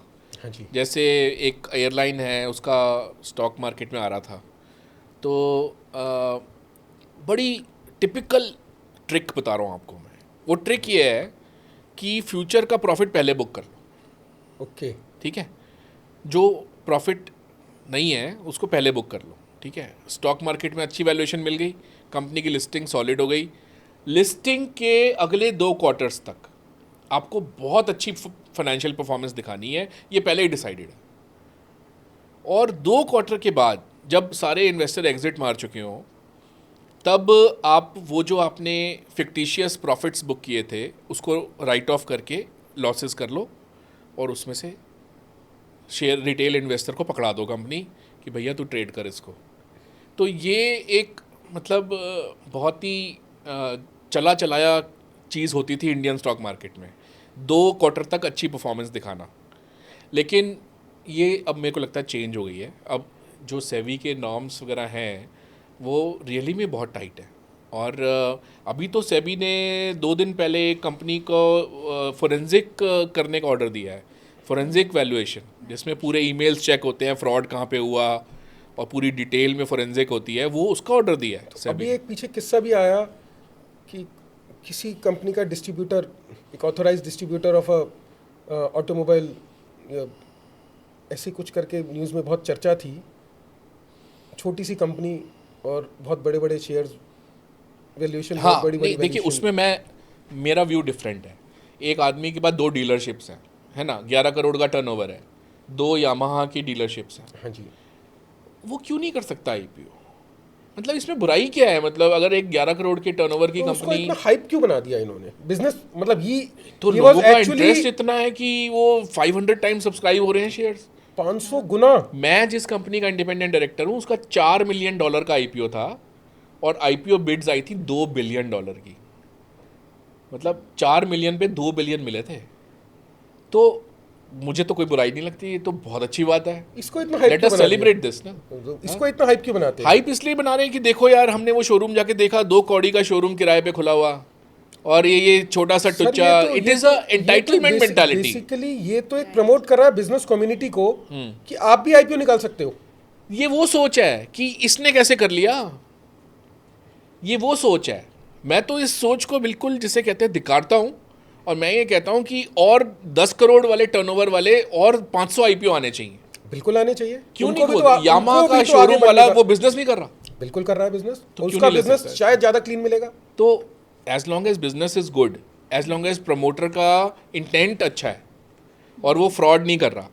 हाँ जी, जैसे एक एयरलाइन है, उसका स्टॉक मार्केट में आ रहा था, तो बड़ी टिपिकल ट्रिक बता रहा हूँ आपको मैं। वो ट्रिक ये है कि फ्यूचर का प्रॉफिट पहले बुक कर लो, ओके, ठीक है, जो प्रॉफिट नहीं है उसको पहले बुक कर लो, ठीक है। स्टॉक मार्केट में अच्छी वैल्यूएशन मिल गई, कंपनी की लिस्टिंग सॉलिड हो गई, लिस्टिंग के अगले 2 क्वार्टर्स तक आपको बहुत अच्छी फाइनेंशियल परफॉर्मेंस दिखानी है, ये पहले ही डिसाइडेड है। और 2 क्वार्टर के बाद जब सारे इन्वेस्टर एग्जिट मार चुके हों, तब आप वो जो आपने फिक्टिशियस प्रॉफिट्स बुक किए थे उसको राइट ऑफ करके लॉसेस कर लो और उसमें से शेयर रिटेल इन्वेस्टर को पकड़ा दो कंपनी कि भैया तू ट्रेड कर इसको। तो ये एक मतलब बहुत ही चला चलाया चीज़ होती थी इंडियन स्टॉक मार्केट में, 2 क्वार्टर तक अच्छी परफॉर्मेंस दिखाना। लेकिन ये अब मेरे को लगता है चेंज हो गई है। अब जो सेवी के नॉर्म्स वगैरह हैं वो रियली में बहुत टाइट है। और अभी तो सेबी ने 2 दिन पहले एक कंपनी को फोरेंसिक करने का ऑर्डर दिया है, फोरेंसिक वैल्यूएशन, जिसमें पूरे ईमेल्स चेक होते हैं, फ्रॉड कहाँ पे हुआ और पूरी डिटेल में फोरेंसिक होती है, वो उसका ऑर्डर दिया है सेबी। अभी एक पीछे किस्सा भी आया कि किसी कंपनी का डिस्ट्रीब्यूटर, एक ऑथराइज्ड डिस्ट्रीब्यूटर ऑफ ऑटोमोबाइल, ऐसे कुछ करके न्यूज़ में बहुत चर्चा थी, छोटी सी कंपनी और बहुत बड़े बड़े शेयर्स, वैल्यूएशन हाँ, बहुत बड़ी बड़ी नहीं देखिए, उसमें मेरा व्यू डिफरेंट है। एक आदमी के पास 2 डीलरशिप्स हैं, है ना, 11 करोड़ का टर्नओवर है, 2 यामाहा की डीलरशिप्स हैं, हाँ जी, वो क्यों नहीं कर सकता आईपीओ? मतलब इसमें बुराई क्या है? मतलब अगर एक 11 करोड़ के टर्नओवर की तो उसको कंपनी, इतना हाइप क्यों बना दिया इन्होंने? बिजनेस मतलब तो he लोगों was का actually इंटरेस्ट इतना है कि वो 500 टाइम्स सब्सक्राइब हो रहे हैं शेयर्स। 500 गुना। मैं जिस कंपनी का इंडिपेंडेंट डायरेक्टर हूँ, उसका $4 मिलियन का आईपीओ था और आईपीओ बिड्स आई थी $2 बिलियन की। मतलब 4 मिलियन पे 2 बिलियन मिले थे। तो मुझे तो कोई बुराई नहीं लगती, ये तो बहुत अच्छी बात है। इसको इतना हाइप लेट क्यों अस बना सेलिब्रेट दिस ना। दिया? इसको इतना हाइप क्यों बनाते हैं? हाइप इसलिए बना रहे हैं कि देखो यार, हमने वो शोरूम जाके देखा, 2 कौड़ी का शोरूम किराए पे खुला हुआ, और ये छोटा सा सर, टुच्चा, it is a entitlement mentality. Basically ये तो एक प्रमोट कर रहा है बिजनेस कम्युनिटी को कि आप भी आईपीओ निकाल सकते हो। ये वो सोच है कि इसने कैसे कर लिया, ये वो सोच है। मैं तो इस सोच को बिल्कुल, जिसे कहते हैं, धिक्कारता हूँ। और मैं ये कहता हूँ कि और 10 करोड़ वाले टर्नओवर वाले और 500 आईपीओ आने चाहिए। बिल्कुल आने चाहिए। क्यों उनको नहीं? भी तो यामाहा उनको का भी तो आगे शोरूम बढ़ने वाला का- वो बिजनेस नहीं कर रहा, बिल्कुल कर रहा है बिजनेस, तो क्यों उसका नहीं ले बिजनेस सकता है? शायद ज्यादा क्लीन मिलेगा। तो as long as business is good, as long as promoter का इंटेंट अच्छा है और वो फ्रॉड नहीं कर रहा,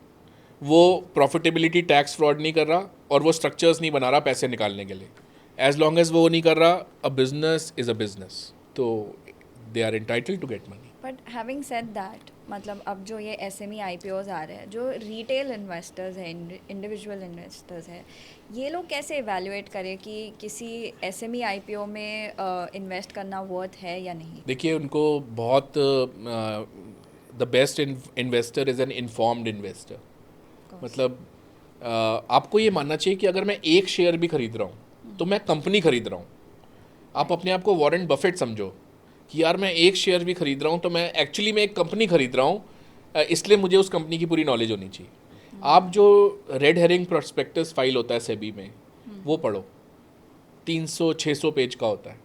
वो प्रॉफिटेबिलिटी टैक्स फ्रॉड नहीं कर रहा, और वो स्ट्रक्चर्स नहीं बना रहा पैसे निकालने के लिए, एज लॉन्ग एज वो नहीं कर रहा, a business is a business, तो they are entitled to get money. But having said that, मतलब अब जो ये SME IPOs आ रहे हैं, जो रिटेल इन्वेस्टर्स हैं, इंडिविजुअल इन्वेस्टर्स हैं, ये लोग कैसे इवैल्यूएट करें कि किसी SME IPO में इन्वेस्ट करना वर्थ है या नहीं? देखिए उनको बहुत the best investor is an informed investor. मतलब आपको ये मानना चाहिए कि अगर मैं एक शेयर भी खरीद रहा हूँ तो मैं कंपनी खरीद रहा हूँ। आप अपने आप को वॉरेन बफेट समझो कि यार मैं एक शेयर भी खरीद रहा हूँ तो मैं एक्चुअली मैं एक कंपनी खरीद रहा हूँ, इसलिए मुझे उस कंपनी की पूरी नॉलेज होनी चाहिए। आप जो रेड हेरिंग प्रोस्पेक्टस फाइल होता है सेबी में, वो पढ़ो, 300-600 पेज का होता है,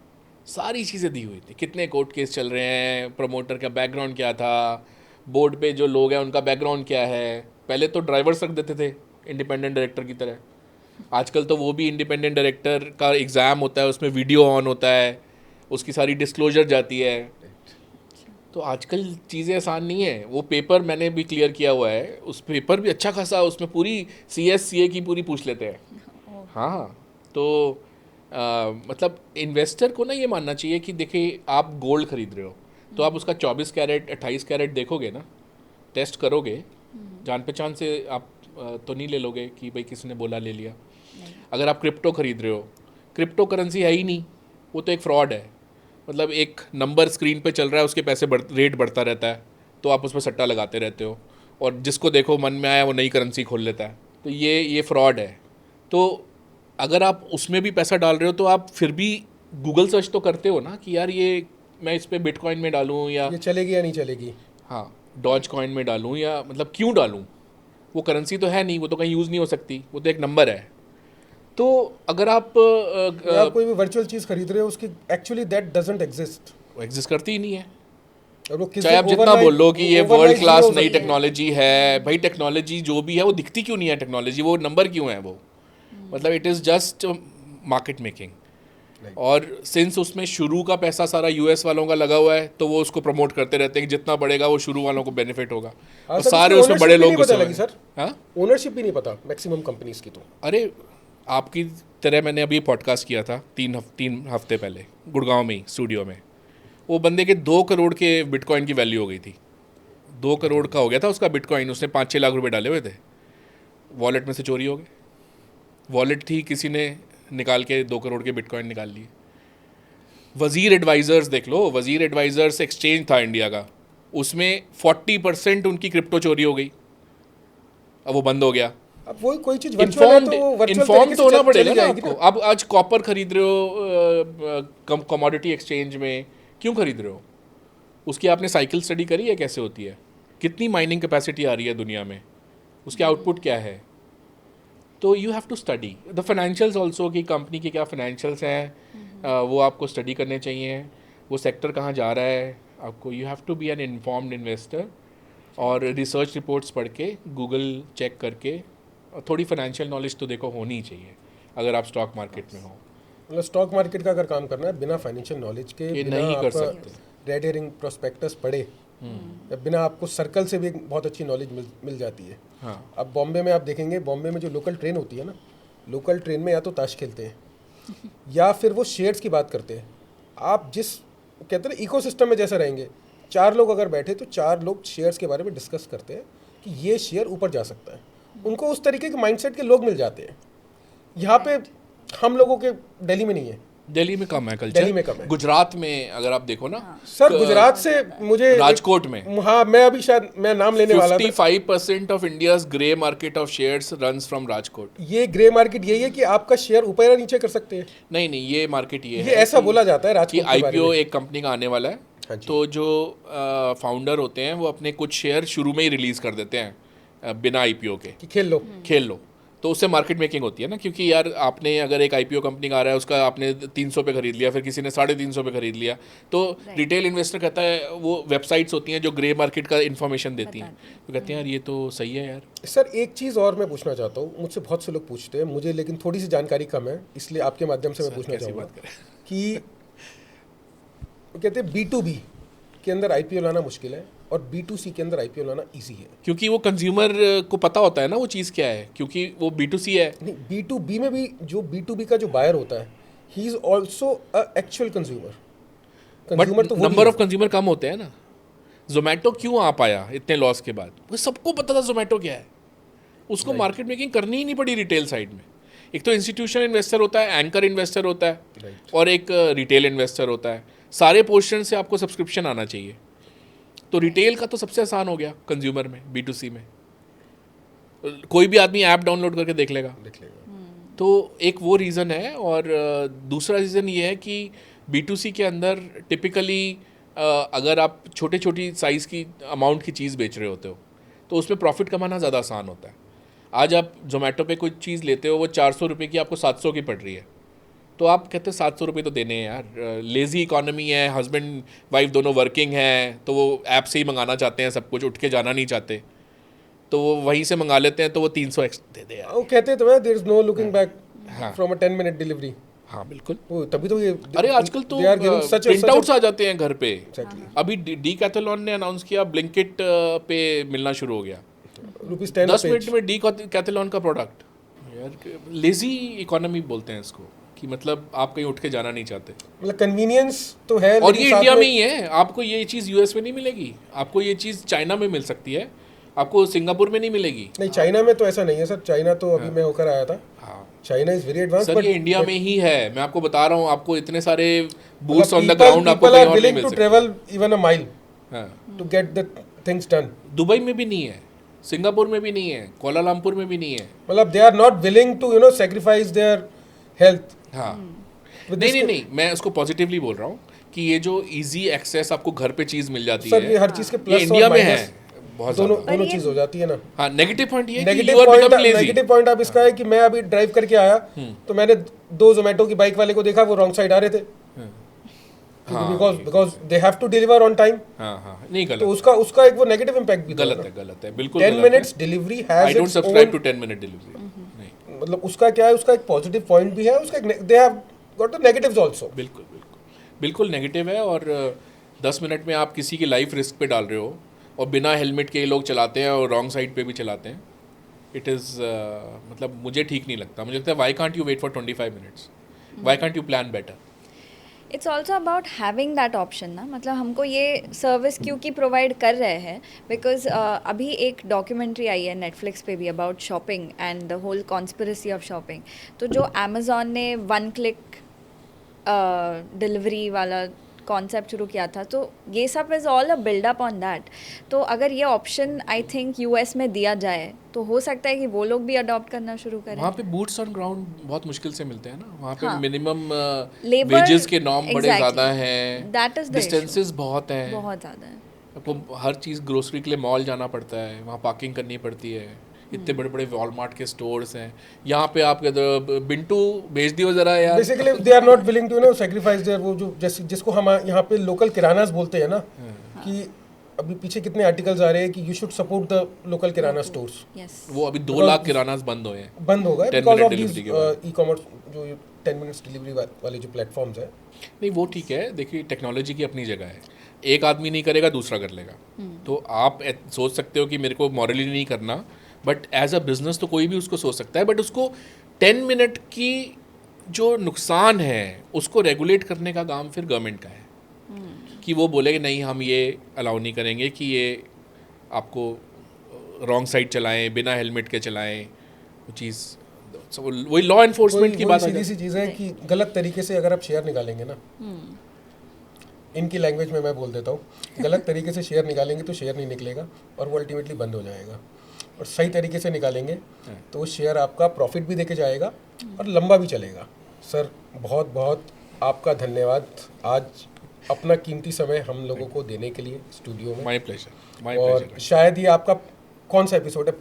सारी चीज़ें दी हुई थी, कितने कोर्ट केस चल रहे हैं, प्रमोटर का बैकग्राउंड क्या था, बोर्ड पे जो लोग हैं उनका बैकग्राउंड क्या है। पहले तो ड्राइवर्स रख देते थे इंडिपेंडेंट डायरेक्टर की तरह, आजकल तो वो भी इंडिपेंडेंट डायरेक्टर का एग्ज़ाम होता है, उसमें वीडियो ऑन होता है, उसकी सारी डिस्क्लोजर जाती है। तो आजकल चीज़ें आसान नहीं है। वो पेपर मैंने भी क्लियर किया हुआ है, उस पेपर भी अच्छा खासा, उसमें पूरी CA की पूरी पूछ लेते हैं। हाँ, तो मतलब इन्वेस्टर को ना ये मानना चाहिए कि देखिए आप गोल्ड खरीद रहे हो तो आप उसका 24 कैरेट 28 कैरेट देखोगे ना, टेस्ट करोगे, जान पहचान से आप तो नहीं ले लोगे कि भाई किसी ने बोला ले लिया। अगर आप क्रिप्टो खरीद रहे हो, क्रिप्टो करेंसी है ही नहीं, वो तो एक फ्रॉड है। मतलब एक नंबर स्क्रीन पे चल रहा है, उसके पैसे रेट बढ़ता रहता है, तो आप उस पर सट्टा लगाते रहते हो और जिसको देखो मन में आया वो नई करेंसी खोल लेता है। तो ये फ्रॉड है। तो अगर आप उसमें भी पैसा डाल रहे हो तो आप फिर भी गूगल सर्च तो करते हो ना कि यार ये मैं इस पर बिटकॉइन में डालूँ या ये चलेगी या नहीं चलेगी, हाँ डॉज कॉइन में डालूँ, या मतलब क्यों डालूँ, वो करेंसी तो है नहीं, वो तो कहीं यूज़ नहीं हो सकती, वो तो एक नंबर है। तो अगर आप या आप कोई भी वर्चुअल चीज़ खरीद रहे हो उसकी एक्चुअली दैट डजंट एग्जिस्ट, वो एग्जिस्ट करती ही नहीं है। और वो चाहे आप जितना बोल लो कि ये वर्ल्ड क्लास नई टेक्नोलॉजी है, भाई टेक्नोलॉजी जो भी है वो दिखती क्यों नहीं है टेक्नोलॉजी, वो नंबर क्यों है वो, मतलब it is just market making. और सिंस उसमें शुरू का पैसा सारा US वालों का लगा हुआ है तो वो उसको प्रमोट करते रहते हैं कि जितना बढ़ेगा वो शुरू वालों को बेनिफिट होगा, और सारे उसमें बड़े लोग घुसे हुए हैं। सर हाँ, ओनरशिप भी नहीं पता मैक्सिमम कंपनीज की। तो अरे आपकी तरह मैंने अभी पॉडकास्ट किया था 3 हफ्ते पहले गुड़गांव में ही स्टूडियो में, वो बंदे के 2 करोड़ के बिटकॉइन की वैल्यू हो गई थी, 2 करोड़ का हो गया था उसका बिटकॉइन, उसने 5-6 लाख रुपए डाले हुए थे, वॉलेट में से चोरी हो गए। वॉलेट थी, किसी ने निकाल के 2 करोड़ के बिटकॉइन निकाल लिए। वज़ीर एडवाइज़र्स देख लो, वज़ीर एडवाइज़र्स एक्सचेंज था इंडिया का, उसमें 40% उनकी क्रिप्टो चोरी हो गई, अब वो बंद हो गया। अब वही कोई चीज वर्चुअल है तो इन्फॉर्म तो होना पड़ेगा ना आपको। अब आज कॉपर खरीद रहे हो कमोडिटी एक्सचेंज में, क्यों खरीद रहे हो? उसकी आपने साइकिल स्टडी करी है कैसे होती है, कितनी माइनिंग कैपेसिटी आ रही है दुनिया में, उसके आउटपुट क्या है? तो you have to study the financials also, कि कंपनी के क्या फाइनेंशियल्स हैं, वो आपको स्टडी करने चाहिए, वो सेक्टर कहाँ जा रहा है आपको। You have to be an informed investor, और रिसर्च रिपोर्ट्स पढ़ के, गूगल चेक करके, और थोड़ी फाइनेंशियल नॉलेज तो देखो होनी ही चाहिए अगर आप स्टॉक मार्केट में हो। मतलब स्टॉक मार्केट का अगर काम करना है बिना फाइनेंशियल नॉलेज के, ये बिना नहीं कर आपका सकते। रेड हेरिंग प्रोस्पेक्टस पढ़े, या बिना आपको सर्कल से भी एक बहुत अच्छी नॉलेज मिल जाती है। हाँ, अब बॉम्बे में आप देखेंगे, बॉम्बे में जो लोकल ट्रेन होती है ना, लोकल ट्रेन में या तो ताश खेलते हैं या फिर वो शेयर्स की बात करते हैं। आप जिस कहते हैं इकोसिस्टम में जैसे रहेंगे, 4 लोग अगर बैठे तो 4 लोग शेयर्स के बारे में डिस्कस करते हैं कि ये शेयर ऊपर जा सकता है। उनको उस तरीके के माइंडसेट के लोग मिल जाते हैं। यहाँ पे हम लोगों के दिल्ली में नहीं है, दिल्ली में कम है कल्चर, दिल्ली में कम है। गुजरात में अगर आप देखो ना, सर गुजरात से मुझे राजकोट में, हाँ मैं अभी शायद मैं नाम लेने वाला था। 55% of India's grey market of shares runs from Rajkot. ये ग्रे मार्केट यही है कि आपका शेयर ऊपर या नीचे कर सकते हैं। नहीं, ये मार्केट ये है ऐसा कि- बोला जाता है कि राजकोट के बारे IPO में। एक कंपनी का आने वाला है, हाँ जी। तो जो फाउंडर होते हैं वो अपने कुछ शेयर शुरू में ही रिलीज कर देते हैं बिना IPO के, कि खेल लो। खेल लो। तो उससे मार्केट मेकिंग होती है ना, क्योंकि यार आपने अगर एक IPO कंपनी का आ रहा है, उसका आपने 300 पे खरीद लिया, फिर किसी ने 350 पे खरीद लिया, तो रिटेल इन्वेस्टर कहता है, वो वेबसाइट्स होती हैं जो ग्रे मार्केट का इन्फॉर्मेशन देती हैं, तो कहते हैं यार ये तो सही है यार। सर एक चीज़ और मैं पूछना चाहता हूँ, मुझसे बहुत से लोग पूछते हैं, मुझे लेकिन थोड़ी सी जानकारी कम है, इसलिए आपके माध्यम से मैं पूछना कैसी चाहूँगा बात करें? कि कहते हैं B2B के अंदर IPO लाना मुश्किल है और B2C के अंदर IPO लाना ईजी है। क्योंकि वो कंज्यूमर को पता होता है ना वो चीज़ क्या है, क्योंकि वो B2C है। नहीं, B2B में भी जो B2B का जो बायर होता है, he is also a actual consumer. But consumer तो नंबर ऑफ कंज्यूमर कम होते हैं ना। जोमेटो क्यों आ पाया इतने लॉस के बाद? वो सबको पता था जोमेटो क्या है, उसको मार्केट मेकिंग करनी ही नहीं पड़ी रिटेल साइड में। एक तो इंस्टीट्यूशनल इन्वेस्टर होता है, एंकर इन्वेस्टर होता है, और एक रिटेल इन्वेस्टर होता है। सारे पोर्शन से आपको सब्सक्रिप्शन आना चाहिए। तो रिटेल का तो सबसे आसान हो गया कंज्यूमर में, B2C में कोई भी आदमी ऐप डाउनलोड करके देख लेगा। तो एक वो रीज़न है। और दूसरा रीज़न ये है कि B2C के अंदर टिपिकली अगर आप छोटे छोटी साइज़ की अमाउंट की चीज़ बेच रहे होते हो तो उसमें प्रॉफिट कमाना ज़्यादा आसान होता है। आज आप जोमेटो पे कोई चीज़ लेते हो, वो 400 रुपये की आपको 700 की पड़ रही है, तो आप कहते हो 700 रुपये तो देने हैं यार, लेज़ी इकोनॉमी है, हस्बैंड वाइफ दोनों वर्किंग हैं, तो वो ऐप से ही मंगाना चाहते हैं सब कुछ, उठ के जाना नहीं चाहते, तो वो वहीं से मंगा लेते हैं, तो वो 300 एक्स्ट्रा दे दे यार। वो कहते तो है there is no looking back हाँ। From a 10 minute delivery. हाँ बिल्कुल। वो तभी तो ये अरे आजकल तो they are giving such a- print outs आ जाते हैं घर पे। Exactly. अभी डीकैथलॉन ने अनाउंस किया ब्लिंकिट पे मिलना शुरू हो गया, ₹10 10 a मिनट page. में डीकैथलॉन का प्रोडक्ट। यार लेजी इकोनॉमी बोलते हैं इसको, कि मतलब आप कहीं उठ के जाना नहीं चाहते। मतलब कन्वीनियंस तो है, और लेकिन ये साथ इंडिया में ही है, आपको ये चीज़ यूएस में नहीं मिलेगी, आपको ये चीज़ चाइना में मिल सकती है, आपको सिंगापुर में नहीं मिलेगी। नहीं, चाइना में तो ऐसा नहीं है सर। चाइना तो अभी मैं होकर आया था। हाँ China is very advance. Sir, ये इंडिया में ही है, मैं आपको बता रहा हूँ, आपको इतने सारे बूट्स ऑन द ग्राउंड आपको कहीं और नहीं मिल टू सकते। ट्रेवल इवन अ माइल हाँ, to get the things done. Dubai में भी नहीं है, सिंगापुर में भी नहीं है, कोलालमपुर में भी नहीं है। मतलब they are not willing to sacrifice their health. हाँ नहीं, मैं उसको पॉजिटिवली बोल रहा हूँ कि ये जो इजी एक्सेस आपको घर पे चीज़ मिल जाती सर है, ये हर चीज के ये प्लस इंडिया और में माइनस है बहुत दोनों ज़्यादा। दोनों ये- चीज हो जाती है ना। हाँ, नेगेटिव पॉइंट ये है कि negative you are point becoming lazy। Negative point अब इसका है कि मैं अभी ड्राइव करके आया तो मैंने 2 जोमेटो की बाइक वाले को देखा, वो रॉन्ग साइड आ रहे थे, हाँ, because they have to deliver on time. हाँ, नहीं तो गलत, उसका एक वो नेगेटिव इम्पैक्ट भी तो गलत है बिल्कुल 10 गलत है। Minutes delivery I has don't subscribe to 10 minute delivery. नहीं, मतलब उसका क्या है, उसका एक पॉजिटिव पॉइंट भी है, उसका they have got the negatives also. बिल्कुल नेगेटिव है। और 10 मिनट में आप किसी की लाइफ रिस्क पे डाल रहे हो, और बिना हेलमेट के ये लोग चलाते हैं और रॉन्ग साइड पे भी चलाते हैं। इट इज़ मतलब मुझे ठीक नहीं लगता। मुझे लगता है why can't you wait for 25 minutes, why can't you plan better. It's also about having that option ना, मतलब हमको ये सर्विस क्योंकि प्रोवाइड कर रहे हैं बिकॉज अभी एक डॉक्यूमेंट्री आई है नेटफ्लिक्स पे भी about shopping and the whole conspiracy of shopping. तो जो अमेजोन ने 1 क्लिक डिलीवरी वाला कॉन्सेप्ट शुरू किया था, तो ये सब is all a buildup on that. तो अगर ये ऑप्शन आई थिंक यूएस में दिया जाए तो हो सकता है कि वो लोग भी अडॉप्ट करना शुरू करें। वहाँ पे बूट्स ऑन ग्राउंड बहुत मुश्किल से मिलते हैं ना, वहाँ पे हाँ। मिनिमम Labor- वेजेस के नॉर्म बड़े Exactly. ज़्यादा हैं, That is the डिस्टेंसेस बहुत हैं, बहुत ज़्यादा है। आपको हर चीज़ ग्रोसरी के लिए मॉल जाना पड़ता है, वहाँ पार्किंग करनी पड़ती है, इतने बड़े बड़े वॉलमार्ट के स्टोर्स हैं। यहाँ पे आप बिंटू भेज दियो ज़रा यार। Basically they are not willing to sacrifice their वो जो जिसको हम यहाँ पे लोकल किरानास बोलते हैं ना, कि अभी पीछे कितने आर्टिकल्स आ रहे हैं कि you should support the local kirana stores. Yes, वो अभी 2 लाख किरानास बंद हुए हैं। बंद हो गए 10 because minute of delivery this के बाद। ई कॉमर्स जो 10 मिनट्स डिलीवरी वाले जो प्लेटफॉर्म्स हैं। नहीं वो ठीक है, देखिए टेक्नोलॉजी की अपनी जगह है, एक आदमी नहीं करेगा दूसरा कर लेगा। तो आप सोच सकते हो कि मेरे को मॉरली नहीं करना, बट एज अ बिजनेस तो कोई भी उसको सोच सकता है। बट उसको 10 मिनट की जो नुकसान है उसको रेगुलेट करने का काम फिर गवर्नमेंट का है, कि वो बोले कि नहीं हम ये अलाउ नहीं करेंगे कि ये आपको रॉन्ग साइड चलाएं, बिना हेलमेट के चलाएं, वो चीज़ वही लॉ एनफोर्समेंट की बात आ सीधी जाती सी चीज़ है कि गलत तरीके से अगर आप शेयर निकालेंगे ना, इनकी लैंग्वेज में मैं बोल देता हूँ, गलत तरीके से शेयर निकालेंगे तो शेयर नहीं निकलेगा और वो अल्टीमेटली बंद हो जाएगा। और सही तरीके से निकालेंगे तो वो शेयर आपका प्रॉफिट भी देके जाएगा और लंबा भी चलेगा। सर बहुत बहुत आपका धन्यवाद आज अपना कीमती समय हम लोगों को देने के लिए स्टूडियो में। माय प्लेजर और शायद ये आपका कौन सा एपिसोड है?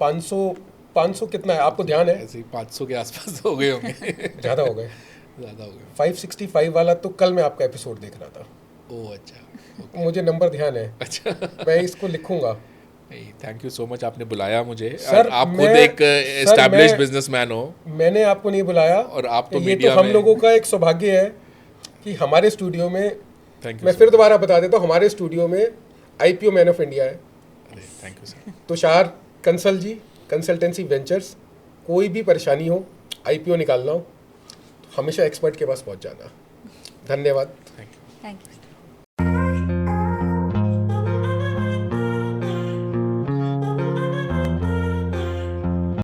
500 कितना है आपको ध्यान है? ऐसे ही 500 के आसपास हो गए होंगे। ज़्यादा हो गए। ज़्यादा हो गए। 565 वाला तो कल मैं आपका एपिसोड देख रहा था। ओह अच्छा, मुझे नंबर ध्यान है, अच्छा। मैं इसको लिखूंगा। थैंक यू सो मच, आपने बुलाया मुझे। सर, आप खुद मैं- एक सर, एस्टैब्लिश्ड मैं- बिजनेसमैन हो, मैंने आपको नहीं बुलाया, और आप तो ये मीडिया तो हम में। लोगों का एक सौभाग्य है कि हमारे स्टूडियो में, थैंक यू मैं फिर दोबारा बता देता हूँ, हमारे स्टूडियो में IPO मैन ऑफ इंडिया है thank you sir. Tushar Kansal ji, consultancy ventures. कोई भी परेशानी हो, IPO निकालना हो, तो हमेशा एक्सपर्ट के पास पहुँच जाना। धन्यवाद। Thank you. Thank you.